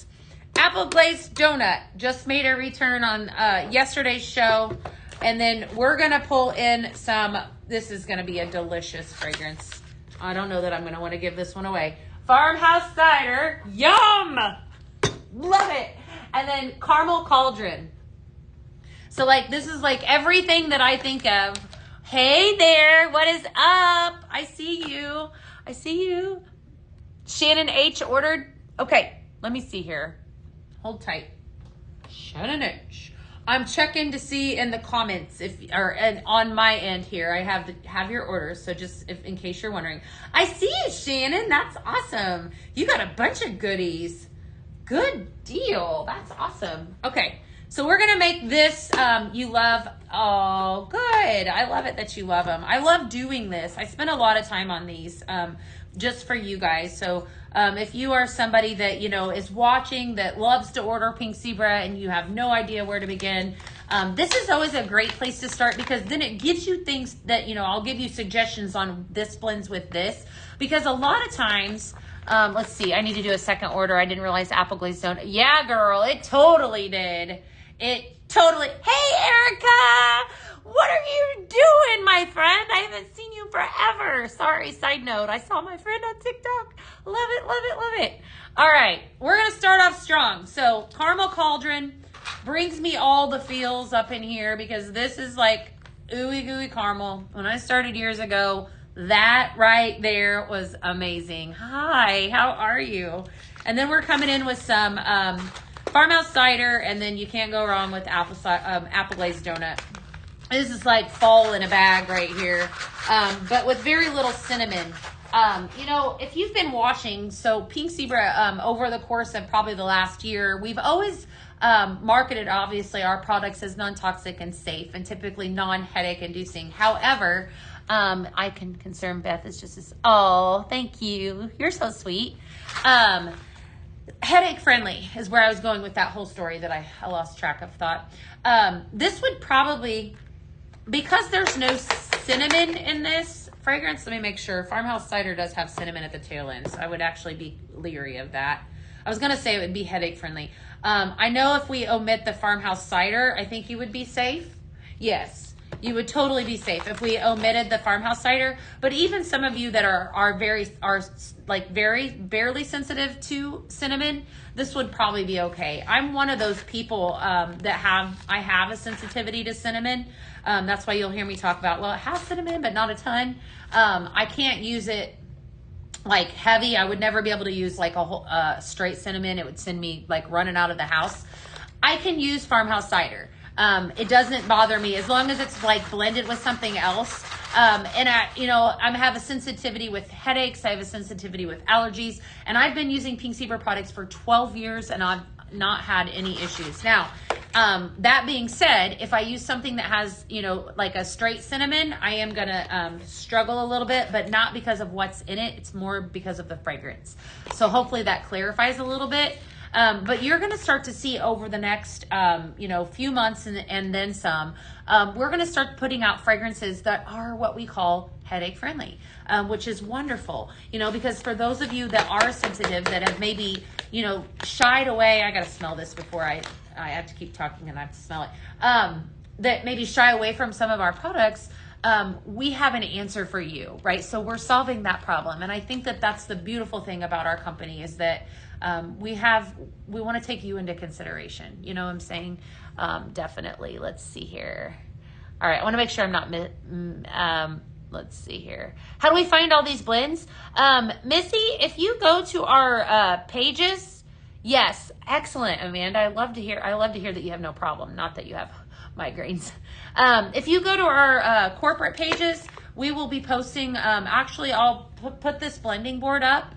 Apple Glazed Donut just made a return on yesterday's show. And then we're going to pull in some, this is going to be a delicious fragrance. I don't know that I'm going to want to give this one away. Farmhouse Cider. Yum! Love it. And then Caramel Cauldron. So this is everything that I think of. Hey there, what is up? I see you. Shannon H ordered. Okay, let me see here. Hold tight. Shannon H. I'm checking to see in the comments and on my end here. I have your orders, so just in case you're wondering. I see you, Shannon. That's awesome. You got a bunch of goodies. Good deal. That's awesome. Okay, so we're gonna make this. You love. Oh, good. I love it that you love them. I love doing this. I spend a lot of time on these. Just for you guys. So if you are somebody that is watching that loves to order Pink Zebra and you have no idea where to begin, this is always a great place to start, because then it gives you things that I'll give you suggestions on this blends with this, because a lot of times let's see, I need to do a second order. I didn't realize Apple Glazed Donut. Yeah, girl, it totally did. Hey, Erica! What are you doing, my friend? I haven't seen you forever. Sorry, side note. I saw my friend on TikTok. Love it. All right, we're going to start off strong. So Caramel Cauldron brings me all the feels up in here, because this is like ooey gooey caramel. When I started years ago, that right there was amazing. Hi, how are you? And then we're coming in with some Farmhouse Cider, and then you can't go wrong with Apple Glazed Donut. This is like fall in a bag right here, but with very little cinnamon. If you've been watching, so Pink Zebra, over the course of probably the last year, we've always marketed, obviously, our products as non-toxic and safe, and typically non-headache inducing. However, I can concern Beth is just as, oh, thank you. You're so sweet. Headache friendly is where I was going with that whole story that I lost track of thought. This would probably, because there's no cinnamon in this fragrance, let me make sure. Farmhouse Cider does have cinnamon at the tail end, so I would actually be leery of that. I was going to say it would be headache friendly. I know if we omit the Farmhouse Cider, I think you would be safe. Yes, you would totally be safe if we omitted the Farmhouse Cider. But even some of you that are very barely sensitive to cinnamon, this would probably be okay. I'm one of those people that I have a sensitivity to cinnamon. That's why you'll hear me talk about, well, it has cinnamon, but not a ton. I can't use it like heavy. I would never be able to use like a whole straight cinnamon. It would send me like running out of the house. I can use farmhouse cider. It doesn't bother me as long as it's like blended with something else. And I have a sensitivity with headaches. I have a sensitivity with allergies, and I've been using Pink Zebra products for 12 years and I've not had any issues. Now, that being said, if I use something that has, like a straight cinnamon, I am gonna struggle a little bit, but not because of what's in it. It's more because of the fragrance. So hopefully that clarifies a little bit. But you're going to start to see over the next, few months and then some, we're going to start putting out fragrances that are what we call headache friendly, which is wonderful, because for those of you that are sensitive, that have maybe, shied away, I got to smell this before I have to keep talking and I have to smell it, that maybe shy away from some of our products, we have an answer for you, right? So we're solving that problem. And I think that that's the beautiful thing about our company is that we want to take you into consideration. You know what I'm saying? Definitely. Let's see here. All right. I want to make sure I'm not, let's see here. How do we find all these blends? Missy, if you go to our pages, yes, excellent, Amanda. I love to hear that you have no problem. Not that you have migraines. If you go to our corporate pages, we will be posting, actually I'll put this blending board up.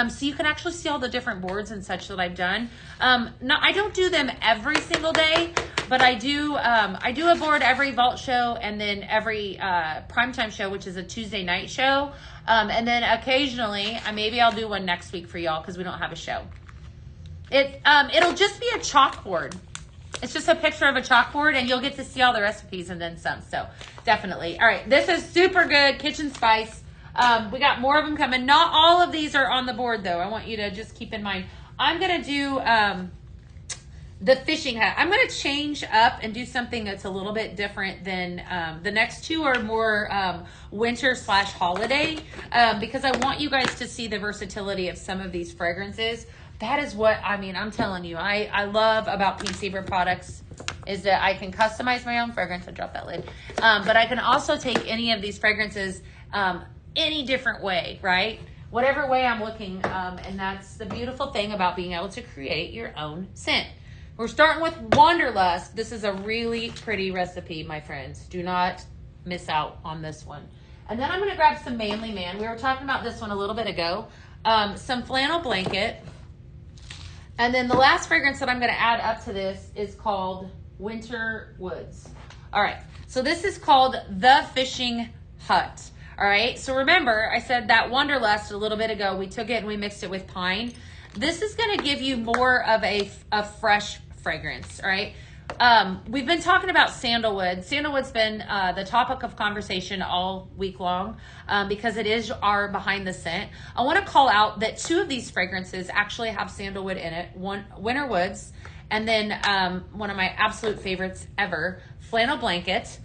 So you can actually see all the different boards and such that I've done. I don't do them every single day, but I do a board every vault show and then every primetime show, which is a Tuesday night show. And then occasionally, maybe I'll do one next week for y'all because we don't have a show. It'll just be a chalkboard. It's just a picture of a chalkboard and you'll get to see all the recipes and then some. So definitely. All right. This is super good kitchen spice. We got more of them coming. Not all of these are on the board though. I want you to just keep in mind. I'm going to do the fishing hat. I'm going to change up and do something that's a little bit different than the next two are more winter/holiday because I want you guys to see the versatility of some of these fragrances. That is what, I'm telling you, I love about Pink Zebra products is that I can customize my own fragrance. I dropped that lid. But I can also take any of these fragrances any different way, right? Whatever way I'm looking. And that's the beautiful thing about being able to create your own scent. We're starting with Wanderlust. This is a really pretty recipe, my friends. Do not miss out on this one. And then I'm going to grab some Manly Man. We were talking about this one a little bit ago. Some flannel blanket. And then the last fragrance that I'm going to add up to this is called Winter Woods. All right. So this is called The Fishing Hut. All right. So remember, I said that Wanderlust a little bit ago. We took it and we mixed it with pine. This is going to give you more of a fresh fragrance. All right. We've been talking about sandalwood. Sandalwood's been the topic of conversation all week long because it is our behind the scent. I want to call out that two of these fragrances actually have sandalwood in it. One, Winter Woods, and then one of my absolute favorites ever, Flannel Blanket.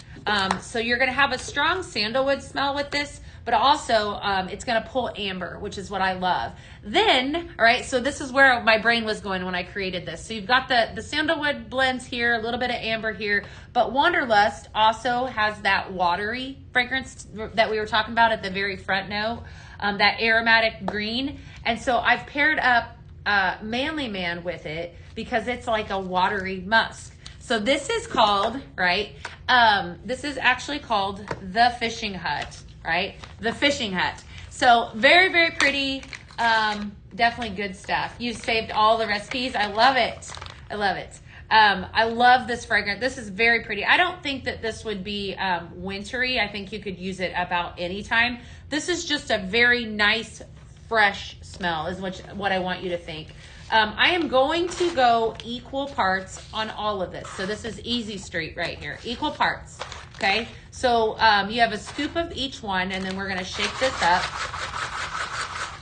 So you're going to have a strong sandalwood smell with this, but also it's going to pull amber, which is what I love. Then, all right, so this is where my brain was going when I created this. So you've got the sandalwood blends here, a little bit of amber here, but Wanderlust also has that watery fragrance that we were talking about at the very front note, that aromatic green. And so I've paired up Manly Man with it because it's like a watery musk. So this is called, right, this is actually called The Fishing Hut. Right? The Fishing Hut. So very, very pretty. Definitely good stuff. You've saved all the recipes. I love it. I love it. I love this fragrance. This is very pretty. I don't think that this would be wintry. I think you could use it about any time. This is just a very nice, fresh smell is what I want you to think. I am going to go equal parts on all of this. So this is Easy Street right here. Equal parts. Okay, so you have a scoop of each one, and then we're going to shake this up.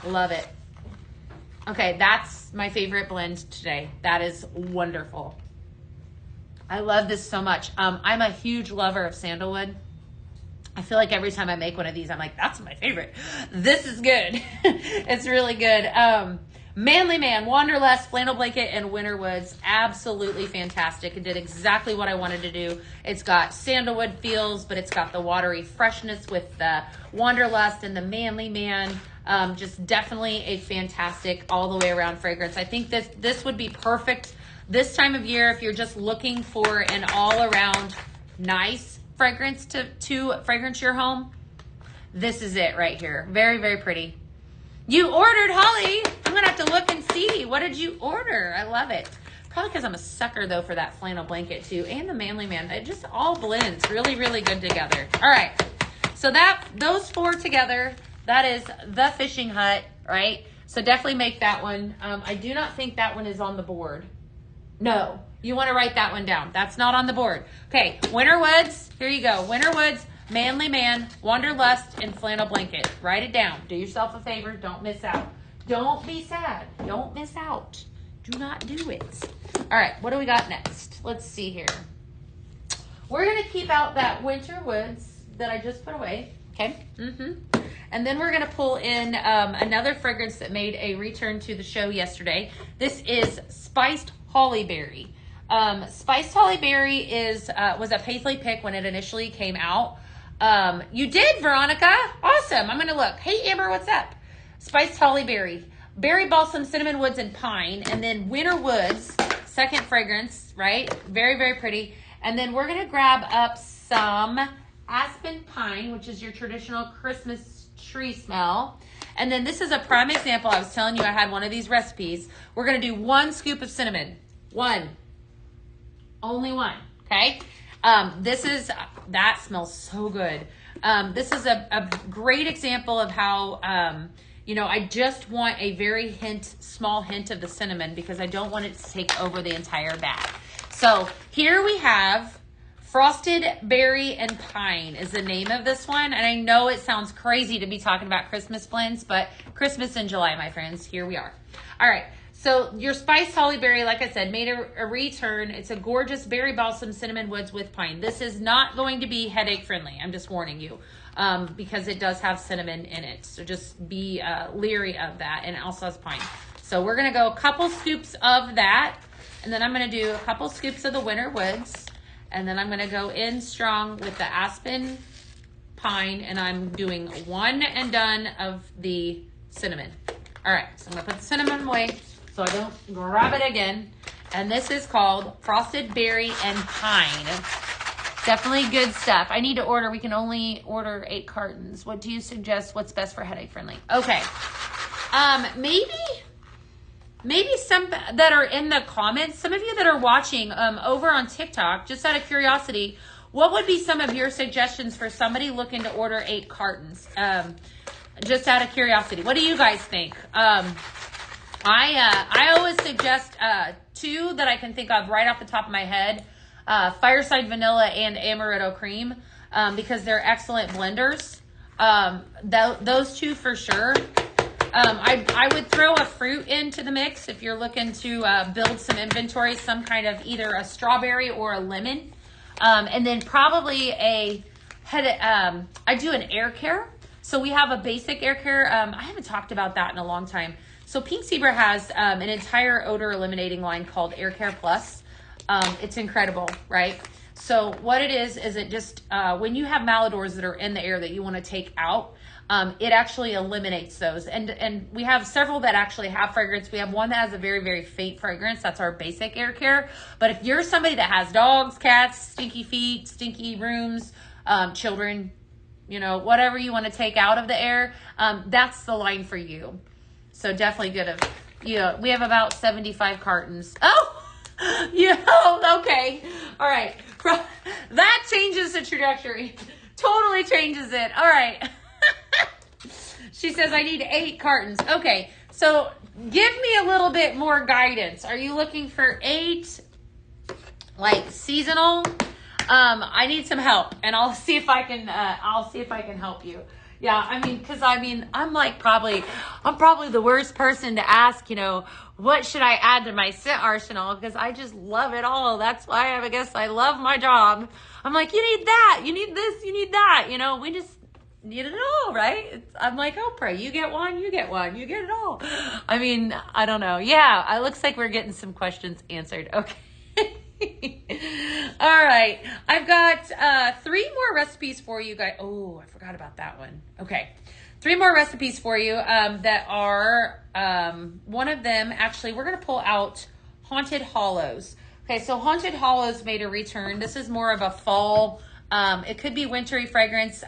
Love it. Okay, that's my favorite blend today. That is wonderful. I love this so much. I'm a huge lover of sandalwood. I feel like every time I make one of these, I'm like, that's my favorite. This is good. It's really good. Manly Man, Wanderlust, Flannel Blanket, and Winter Woods. Absolutely fantastic. It did exactly what I wanted to do. It's got sandalwood feels, but it's got the watery freshness with the Wanderlust and the Manly Man. Just definitely a fantastic all the way around fragrance. I think this would be perfect This time of year, if you're just looking for an all-around nice fragrance to fragrance your home, this is it right here. Very, very pretty. You ordered, Holly. I'm going to have to look and see. What did you order? I love it. Probably because I'm a sucker, though, for that flannel blanket, too. And the Manly Man. It just all blends really, really good together. All right. So those 4 together, that is the fishing hut, right? So definitely make that one. I do not think that one is on the board. No. You want to write that one down. That's not on the board. Okay. Winter Woods. Here you go. Winter Woods, Manly Man, Wanderlust, and Flannel Blanket. Write it down. Do yourself a favor. Don't miss out. Don't be sad. Don't miss out. Do not do it. All right, what do we got next? Let's see here. We're going to keep out that Winter Woods that I just put away. Okay. And then we're going to pull in another fragrance that made a return to the show yesterday. This is Spiced Hollyberry. Spiced Hollyberry was a Paisley pick when it initially came out. You did, Veronica. Awesome. I'm going to look. Hey, Amber, what's up? Spiced Hollyberry. Berry Balsam, Cinnamon Woods, and Pine. And then Winter Woods, second fragrance, right? Very, very pretty. And then we're going to grab up some Aspen Pine, which is your traditional Christmas tree smell. And then this is a prime example. I was telling you I had one of these recipes. We're going to do 1 scoop of cinnamon. 1. Only 1. Okay? That smells so good. This is a great example of how, I just want a very small hint of the cinnamon because I don't want it to take over the entire bag. So here we have Frosted Berry and Pine is the name of this one. And I know it sounds crazy to be talking about Christmas blends, but Christmas in July, my friends. Here we are. All right. So your Spiced Hollyberry, like I said, made a return. It's a gorgeous Berry Balsam Cinnamon Woods with Pine. This is not going to be headache friendly. I'm just warning you because it does have cinnamon in it. So just be leery of that. And it also has pine. So we're going to go a couple scoops of that. And then I'm going to do a couple scoops of the Winter Woods. And then I'm going to go in strong with the Aspen Pine. And I'm doing 1 and done of the cinnamon. All right. So I'm going to put the cinnamon away so I don't grab it again. And this is called Frosted Berry and Pine. Definitely good stuff. I need to order. We can only order 8 cartons. What do you suggest? What's best for headache friendly? Okay. Maybe some that are in the comments, some of you that are watching over on TikTok, just out of curiosity, what would be some of your suggestions for somebody looking to order 8 cartons? Just out of curiosity. What do you guys think? I always suggest 2 that I can think of right off the top of my head. Fireside Vanilla and Amaretto Cream because they're excellent blenders. Those 2 for sure. I would throw a fruit into the mix if you're looking to build some inventory, some kind of either a strawberry or a lemon. And then probably I do an air care. So we have a basic air care. I haven't talked about that in a long time. So Pink Zebra has an entire odor eliminating line called Air Care Plus. It's incredible, right? So what it is it just, when you have malodors that are in the air that you want to take out, it actually eliminates those. And we have several that actually have fragrance. We have one that has a very, very faint fragrance. That's our basic air care. But if you're somebody that has dogs, cats, stinky feet, stinky rooms, children, whatever you want to take out of the air, that's the line for you. So definitely good. We have about 75 cartons. Oh, okay. All right. That changes the trajectory. Totally changes it. All right. She says, I need 8 cartons. Okay. So give me a little bit more guidance. Are you looking for 8, like seasonal? I need some help and I'll see if I can help you. Yeah, because I'm probably the worst person to ask, what should I add to my scent arsenal? Because I just love it all. That's why I guess I love my job. I'm like, you need that, you need this, you need that. We just need it all, right? I'm like Oprah, you get one, you get one, you get it all. I don't know. Yeah, it looks like we're getting some questions answered. Okay. All right. I've got 3 more recipes for you guys. Oh, I forgot about that one. Okay. 3 more recipes for you that are, one of them, actually, we're going to pull out Haunted Hollows. Okay, so Haunted Hollows made a return. This is more of a fall, it could be wintry fragrance.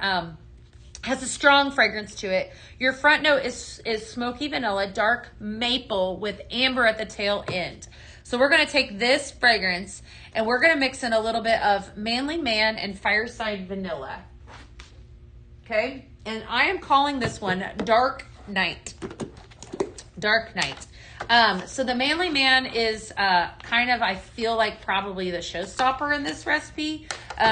Has a strong fragrance to it. Your front note is smoky vanilla, dark maple with amber at the tail end. So we're going to take this fragrance and we're going to mix in a little bit of Manly Man and Fireside Vanilla. Okay, and I am calling this one Dark Night. Dark Night. So the Manly Man is kind of, I feel like, probably the showstopper in this recipe,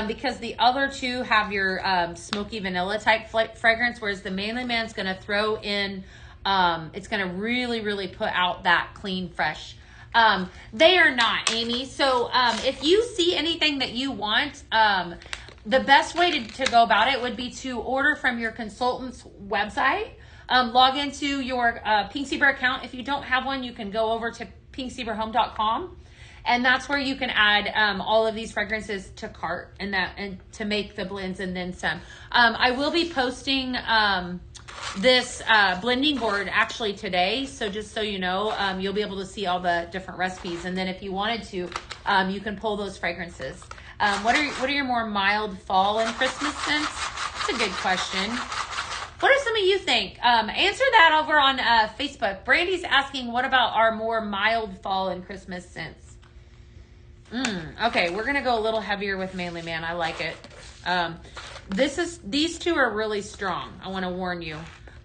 because the other two have your smoky vanilla type fragrance, whereas the Manly Man's going to throw in, it's going to really, really put out that clean, fresh. They are not, Amy. So if you see anything that you want, the best way to go about it would be to order from your consultant's website. Log into your Pink Zebra account. If you don't have one, you can go over to pinkzebrahome.com, and that's where you can add all of these fragrances to cart and to make the blends and then some. I will be posting this blending board actually today, so just so you know, you'll be able to see all the different recipes, and then if you wanted to, you can pull those fragrances. What are your more mild fall and Christmas scents? That's a good question. What do some of you think? Answer that over on Facebook. Brandy's asking, what about our more mild fall and Christmas scents? Okay, we're gonna go a little heavier with Manly Man. I like it. These two are really strong. I want to warn you.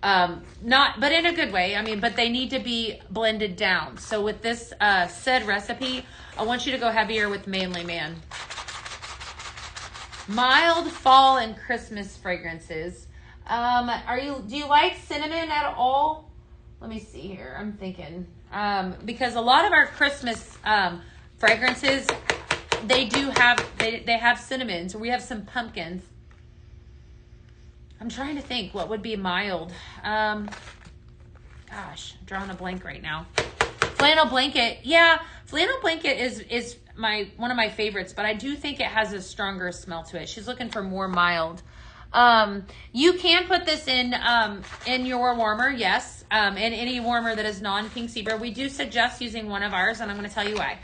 But in a good way. I mean, but they need to be blended down. So with this said recipe, I want you to go heavier with Manly Man. Mild fall and Christmas fragrances. Do you like cinnamon at all? Let me see here. I'm thinking, because a lot of our Christmas, fragrances, they have cinnamon. So we have some pumpkins. I'm trying to think what would be mild. Gosh, I'm drawing a blank right now. Flannel blanket. Yeah. Flannel blanket is one of my favorites, but I do think it has a stronger smell to it. She's looking for more mild. You can put this in your warmer, yes, in any warmer that is non-Pink Zebra. We do suggest using one of ours, and I'm going to tell you why.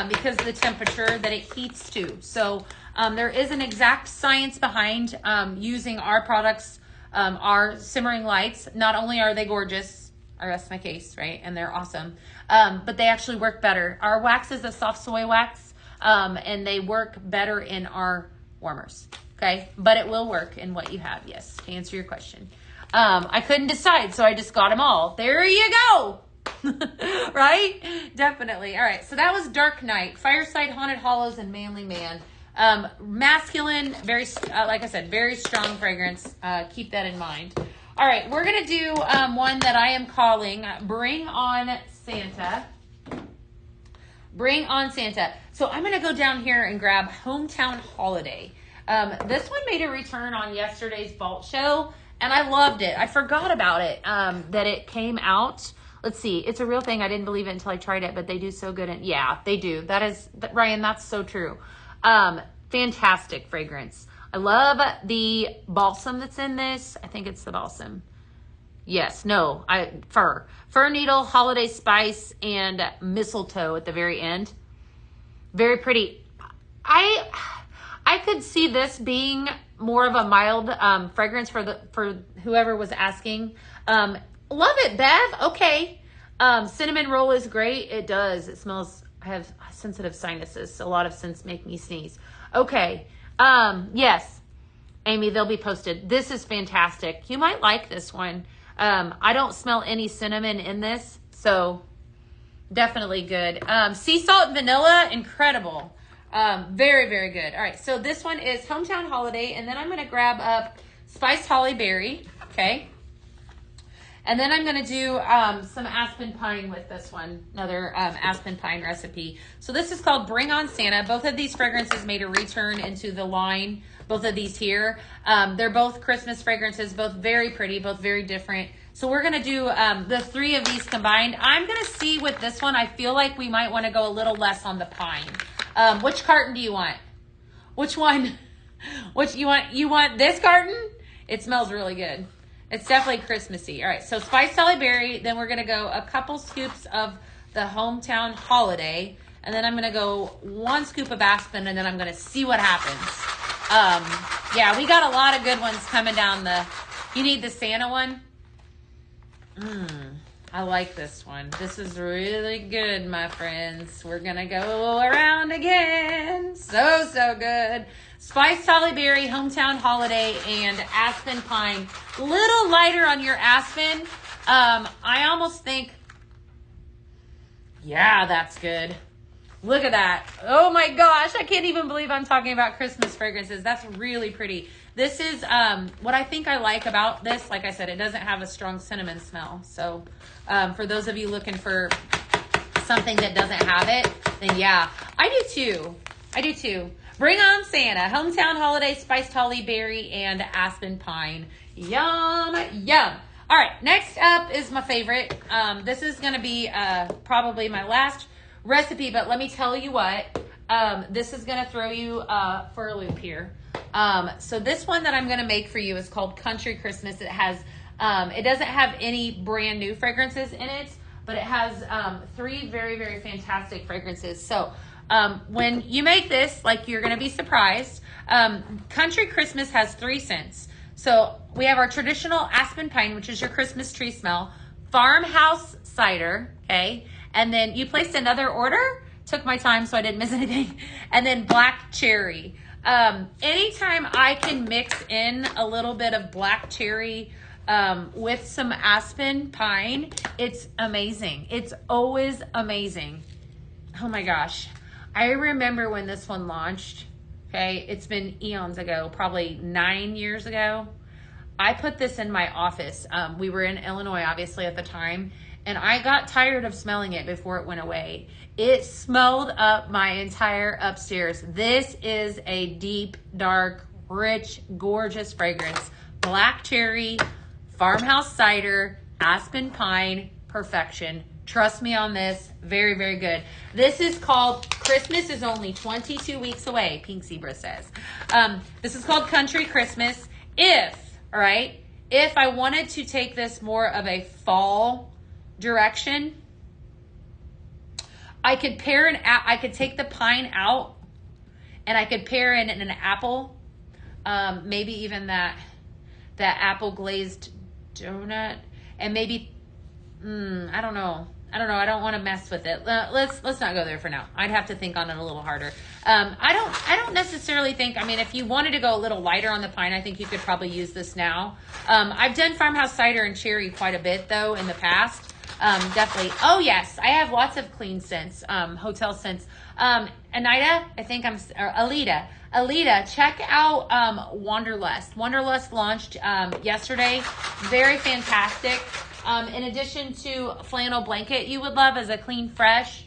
Because of the temperature that it heats to. So there is an exact science behind using our products, our simmering lights. Not only are they gorgeous, I rest my case, right, and they're awesome, but they actually work better. Our wax is a soft soy wax, and they work better in our warmers. Okay, but it will work in what you have, yes, to answer your question. I couldn't decide, so I just got them all. There you go. Right? Definitely. All right, so that was Dark Night, Fireside, Haunted Hollows, and Manly Man. Masculine, very, like I said, very strong fragrance. Keep that in mind. All right, we're going to do one that I am calling Bring On Santa. Bring On Santa. So I'm going to go down here and grab Hometown Holiday. This one made a return on yesterday's Vault show, and I loved it. I forgot about it, that it came out. Let's see. It's a real thing. I didn't believe it until I tried it, but they do so good. And yeah, they do. Ryan, that's so true. Fantastic fragrance. I love the balsam that's in this. I think it's the balsam. Yes, no, fir needle, holiday spice, and mistletoe at the very end. Very pretty. I could see this being more of a mild fragrance for whoever was asking. Love it, Bev. Okay. Cinnamon roll is great. It does. It smells. I have sensitive sinuses. A lot of scents make me sneeze. Okay. Yes, Amy, they'll be posted. This is fantastic. You might like this one. I don't smell any cinnamon in this, so definitely good. Sea salt vanilla, incredible. Very, very good. All right, so this one is Hometown Holiday, and then I'm going to grab up Spiced Holly Berry, okay? And then I'm going to do some Aspen Pine with this one, another Aspen Pine recipe. So this is called Bring On Santa. Both of these fragrances made a return into the line, both of these here. They're both Christmas fragrances, both very pretty, both very different. So we're going to do the three of these combined. I'm going to see with this one, I feel like we might want to go a little less on the pine. Which carton do you want? Which one? You want this carton? It smells really good. It's definitely Christmassy. All right, so spiced holly berry. Then we're going to go a couple scoops of the Hometown Holiday. And then I'm going to go 1 scoop of aspen, and then I'm going to see what happens. Yeah, we got a lot of good ones coming down the... You need the Santa one? I like this one. This is really good, my friends. We're going to go around again. So, so good. Spiced Holly Berry, Hometown Holiday, and Aspen Pine. Little lighter on your aspen. I almost think, yeah, that's good. Look at that. Oh my gosh, I can't even believe I'm talking about Christmas fragrances. That's really pretty. This is what I think I like about this. Like I said, it doesn't have a strong cinnamon smell. So for those of you looking for something that doesn't have it, then yeah, I do too. I do too. Bring on Santa, Hometown Holiday, Spiced Holly Berry, and Aspen Pine. Yum, yum. All right, next up is my favorite. This is going to be probably my last recipe, but let me tell you what, this is going to throw you for a loop here. So this one that I'm going to make for you is called Country Christmas. It has, it doesn't have any brand new fragrances in it, but it has 3 very, very fantastic fragrances. So when you make this, like, you're going to be surprised. Country Christmas has 3 scents. So we have our traditional Aspen Pine, which is your Christmas tree smell, Farmhouse Cider, okay? And then you placed another order, took my time so I didn't miss anything, and then Black Cherry. Anytime I can mix in a little bit of Black Cherry with some Aspen Pine, it's amazing. It's always amazing. Oh my gosh. I remember when this one launched, okay? It's been eons ago, probably 9 years ago. I put this in my office. We were in Illinois, obviously, at the time, and I got tired of smelling it before it went away. It smelled up my entire upstairs. This is a deep, dark, rich, gorgeous fragrance. Black Cherry, Farmhouse Cider, Aspen Pine, perfection. Trust me on this. Very, very good. This is called, Christmas is only 22 weeks away, Pink Zebra says. This is called Country Christmas. If I wanted to take this more of a fall direction, I could I could take the pine out and I could pair in an apple, maybe even that apple glazed donut, and maybe, I don't know. I don't want to mess with it. Let's not go there for now. I'd have to think on it a little harder. I don't necessarily think, I mean, if you wanted to go a little lighter on the pine, I think you could probably use this now. I've done Farmhouse Cider and Cherry quite a bit though in the past. Definitely. Oh yes, I have lots of clean scents, hotel scents. Anita, I think Alita, check out Wanderlust. Wanderlust launched yesterday. Very fantastic. In addition to Flannel Blanket, you would love as a clean, fresh.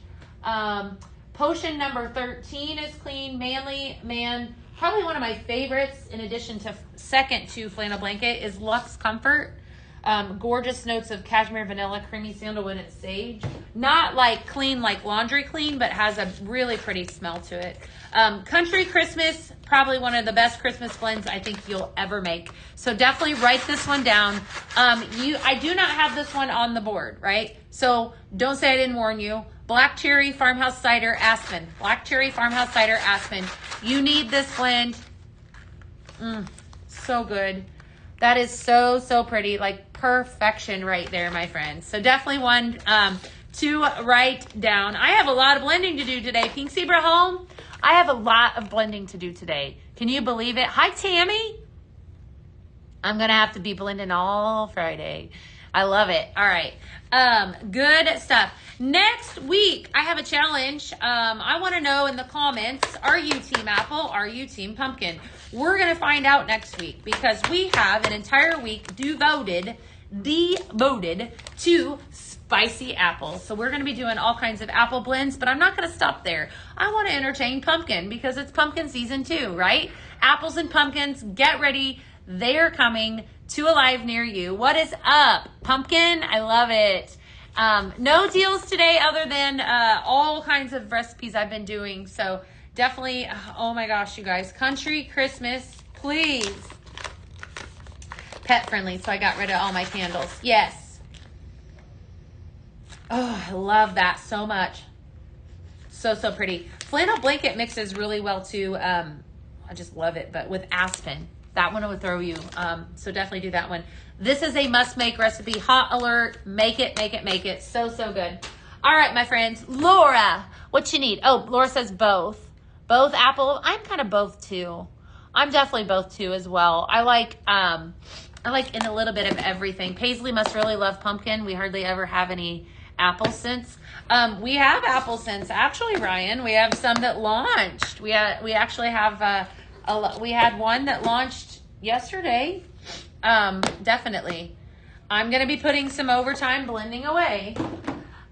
Potion number 13 is clean, manly, man. Probably one of my favorites, in addition to second to Flannel Blanket, is Luxe Comfort. Gorgeous notes of cashmere, vanilla, creamy sandalwood, and sage. Not like clean, like laundry clean, but has a really pretty smell to it. Country Christmas, probably one of the best Christmas blends I think you'll ever make. So definitely write this one down. I do not have this one on the board, right? So don't say I didn't warn you. Black Cherry, Farmhouse Cider, Aspen. Black Cherry, Farmhouse Cider, Aspen. You need this blend. So good. That is so, so pretty. Like perfection right there, my friends. So definitely one to write down. I have a lot of blending to do today. Pink Zebra home. I have a lot of blending to do today. Can you believe it? Hi, Tammy. I'm going to have to be blending all Friday. I love it. All right. Good stuff. Next week, I have a challenge. I want to know in the comments, are you Team Apple? Are you Team Pumpkin? We're going to find out next week because we have an entire week devoted to spicy apples. So we're going to be doing all kinds of apple blends, but I'm not going to stop there. I want to entertain pumpkin because it's pumpkin season too, right? Apples and pumpkins, get ready. They're coming to a live near you. What is up, pumpkin? I love it. No deals today other than all kinds of recipes I've been doing. So definitely, oh my gosh, you guys, Country Christmas, please. Pet friendly, so I got rid of all my candles. Yes. Oh, I love that so much. So, so pretty. Flannel blanket mixes really well too. I just love it, but with aspen, that one would throw you. So definitely do that one. This is a must make recipe. Hot alert. Make it, make it, make it. So, so good. All right, my friends. Laura, what you need? Oh, Laura says both. Both apple. I'm kind of both too. I'm definitely both too as well. I like in a little bit of everything. Paisley must really love pumpkin. We hardly ever have any apple scents. We have apple scents actually, Ryan. We have some that launched. We actually have we had one that launched yesterday. Definitely. I'm gonna be putting some overtime blending away.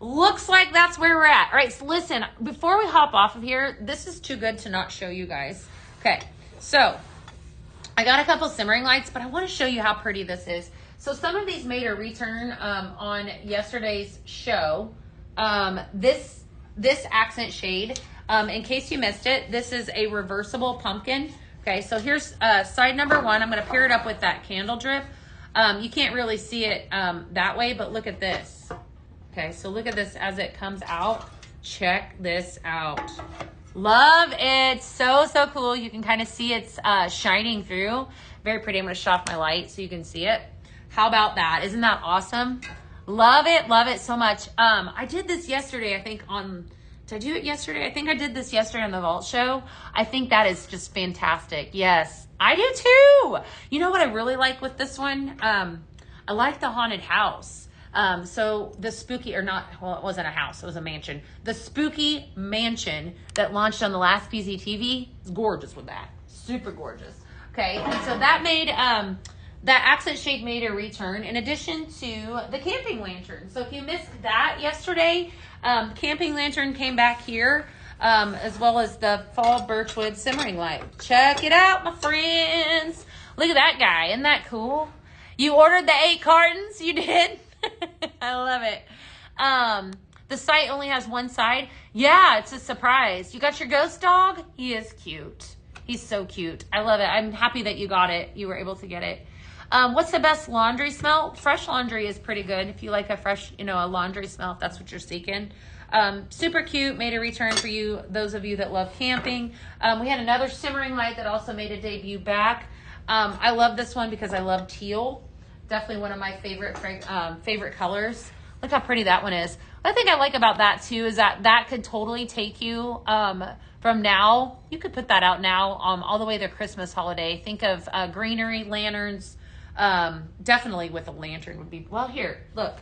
Looks like that's where we're at. All right, so listen, before we hop off of here, this is too good to not show you guys. Okay, so I got a couple simmering lights, but I want to show you how pretty this is. So some of these made a return on yesterday's show. This accent shade, in case you missed it, this is a reversible pumpkin. Okay, so here's side number one. I'm going to pair it up with that candle drip. You can't really see it that way, but look at this. Okay, so look at this as it comes out. Check this out. Love it. So, so cool. You can kind of see it's shining through. Very pretty. I'm going to shut off my light so you can see it. How about that? Isn't that awesome? Love it so much. I did this yesterday, I think did I do it yesterday? I think I did this yesterday on the Vault Show. I think that is just fantastic. Yes, I do too. You know what I really like with this one? I like the haunted house. So the spooky, or not, well, it wasn't a house, it was a mansion. The spooky mansion that launched on the last PZTV is gorgeous with that. Super gorgeous. Okay, and so that made, that accent shade made a return in addition to the camping lantern. So if you missed that yesterday, camping lantern came back here, as well as the fall birchwood simmering light. Check it out, my friends. Look at that guy. Isn't that cool? You ordered the 8 cartons? You did? I love it. The site only has one side. Yeah, it's a surprise. You got your ghost dog? He is cute. He's so cute. I love it. I'm happy that you got it. You were able to get it. What's the best laundry smell? Fresh laundry is pretty good. If you like a fresh, a laundry smell, if that's what you're seeking. Super cute. Made a return for you, those of you that love camping. We had another simmering light that also made a debut back. I love this one because I love teal. Definitely one of my favorite colors. Look how pretty that one is. One thing I like about that too is that could totally take you from now. You could put that out now all the way to Christmas holiday. Think of greenery, lanterns. Definitely with a lantern would be, well, here, look.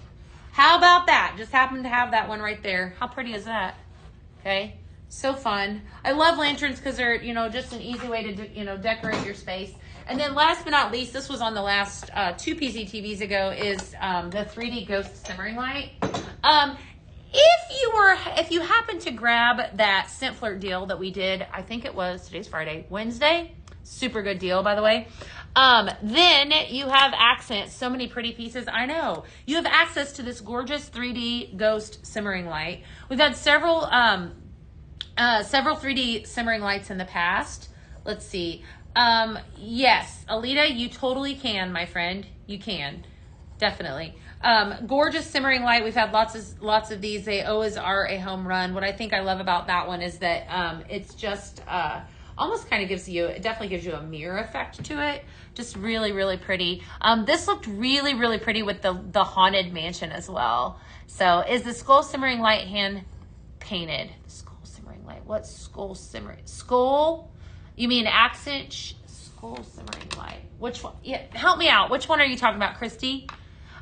How about that? Just happened to have that one right there. How pretty is that? Okay. So fun. I love lanterns because they're, just an easy way to, decorate your space. And then last but not least, this was on the last 2 PZTVs ago, is the 3D Ghost Simmering Light. If you happen to grab that Scent Flirt deal that we did, I think it was, today's Friday, Wednesday. Super good deal, by the way. Then you have access, so many pretty pieces. I know. You have access to this gorgeous 3D Ghost Simmering Light. We've had several 3D simmering lights in the past. Let's see. Yes, Alita, you totally can, my friend. You can. Definitely. Gorgeous simmering light. We've had lots of these. They always are a home run. What I think I love about that one is that it's just almost kind of it definitely gives you a mirror effect to it. Just really, really pretty. This looked really, really pretty with the haunted mansion as well. So is the skull simmering light hand painted? Skull simmering light. What's skull simmering? Skull? You mean accent? Skull simmering light. Which one? Yeah, help me out. Which one are you talking about, Christy?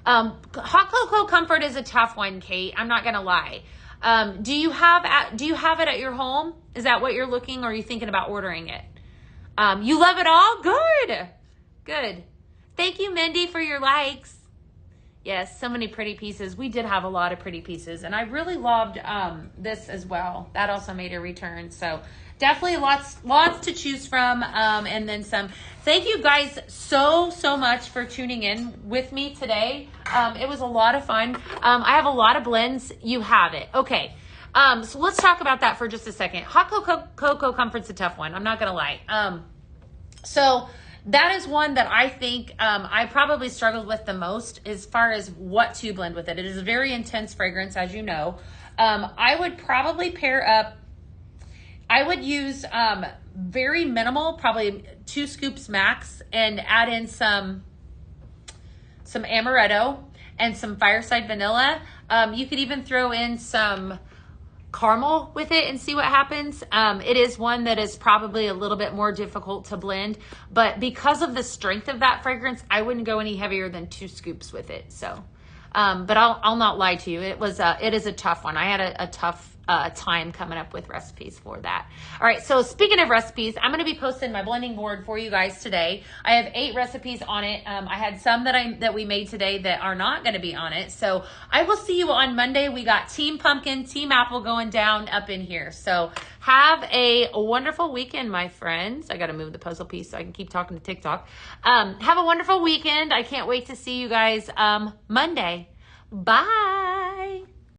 Hot Cocoa Comfort is a tough one, Kate. I'm not gonna lie. Do you have it at your home? Is that what you're looking, or are you thinking about ordering it? You love it all? Good. Thank you, Mindy, for your likes. Yes, so many pretty pieces. We did have a lot of pretty pieces, and I really loved this as well. That also made a return. So definitely lots to choose from, and then some. Thank you guys so much for tuning in with me today. It was a lot of fun. I have a lot of blends. You have it. Okay. So let's talk about that for just a second. Hot Cocoa Comfort's a tough one. I'm not going to lie. So that is one that I think I probably struggled with the most as far as what to blend with it. It is a very intense fragrance, as you know. I would probably pair up, I would use very minimal, probably 2 scoops max, and add in some amaretto and some Fireside Vanilla. You could even throw in some caramel with it and see what happens. It is one that is probably a little bit more difficult to blend, but because of the strength of that fragrance, I wouldn't go any heavier than 2 scoops with it. So, but I'll not lie to you. It is a tough one. I had a tough time coming up with recipes for that. All right, so speaking of recipes, I'm going to be posting my blending board for you guys today. I have 8 recipes on it. I had some that we made today that are not going to be on it. So I will see you on Monday. We got Team Pumpkin, Team Apple going down up in here. So have a wonderful weekend, my friends. I got to move the puzzle piece so I can keep talking to TikTok. Have a wonderful weekend. I can't wait to see you guys Monday. Bye.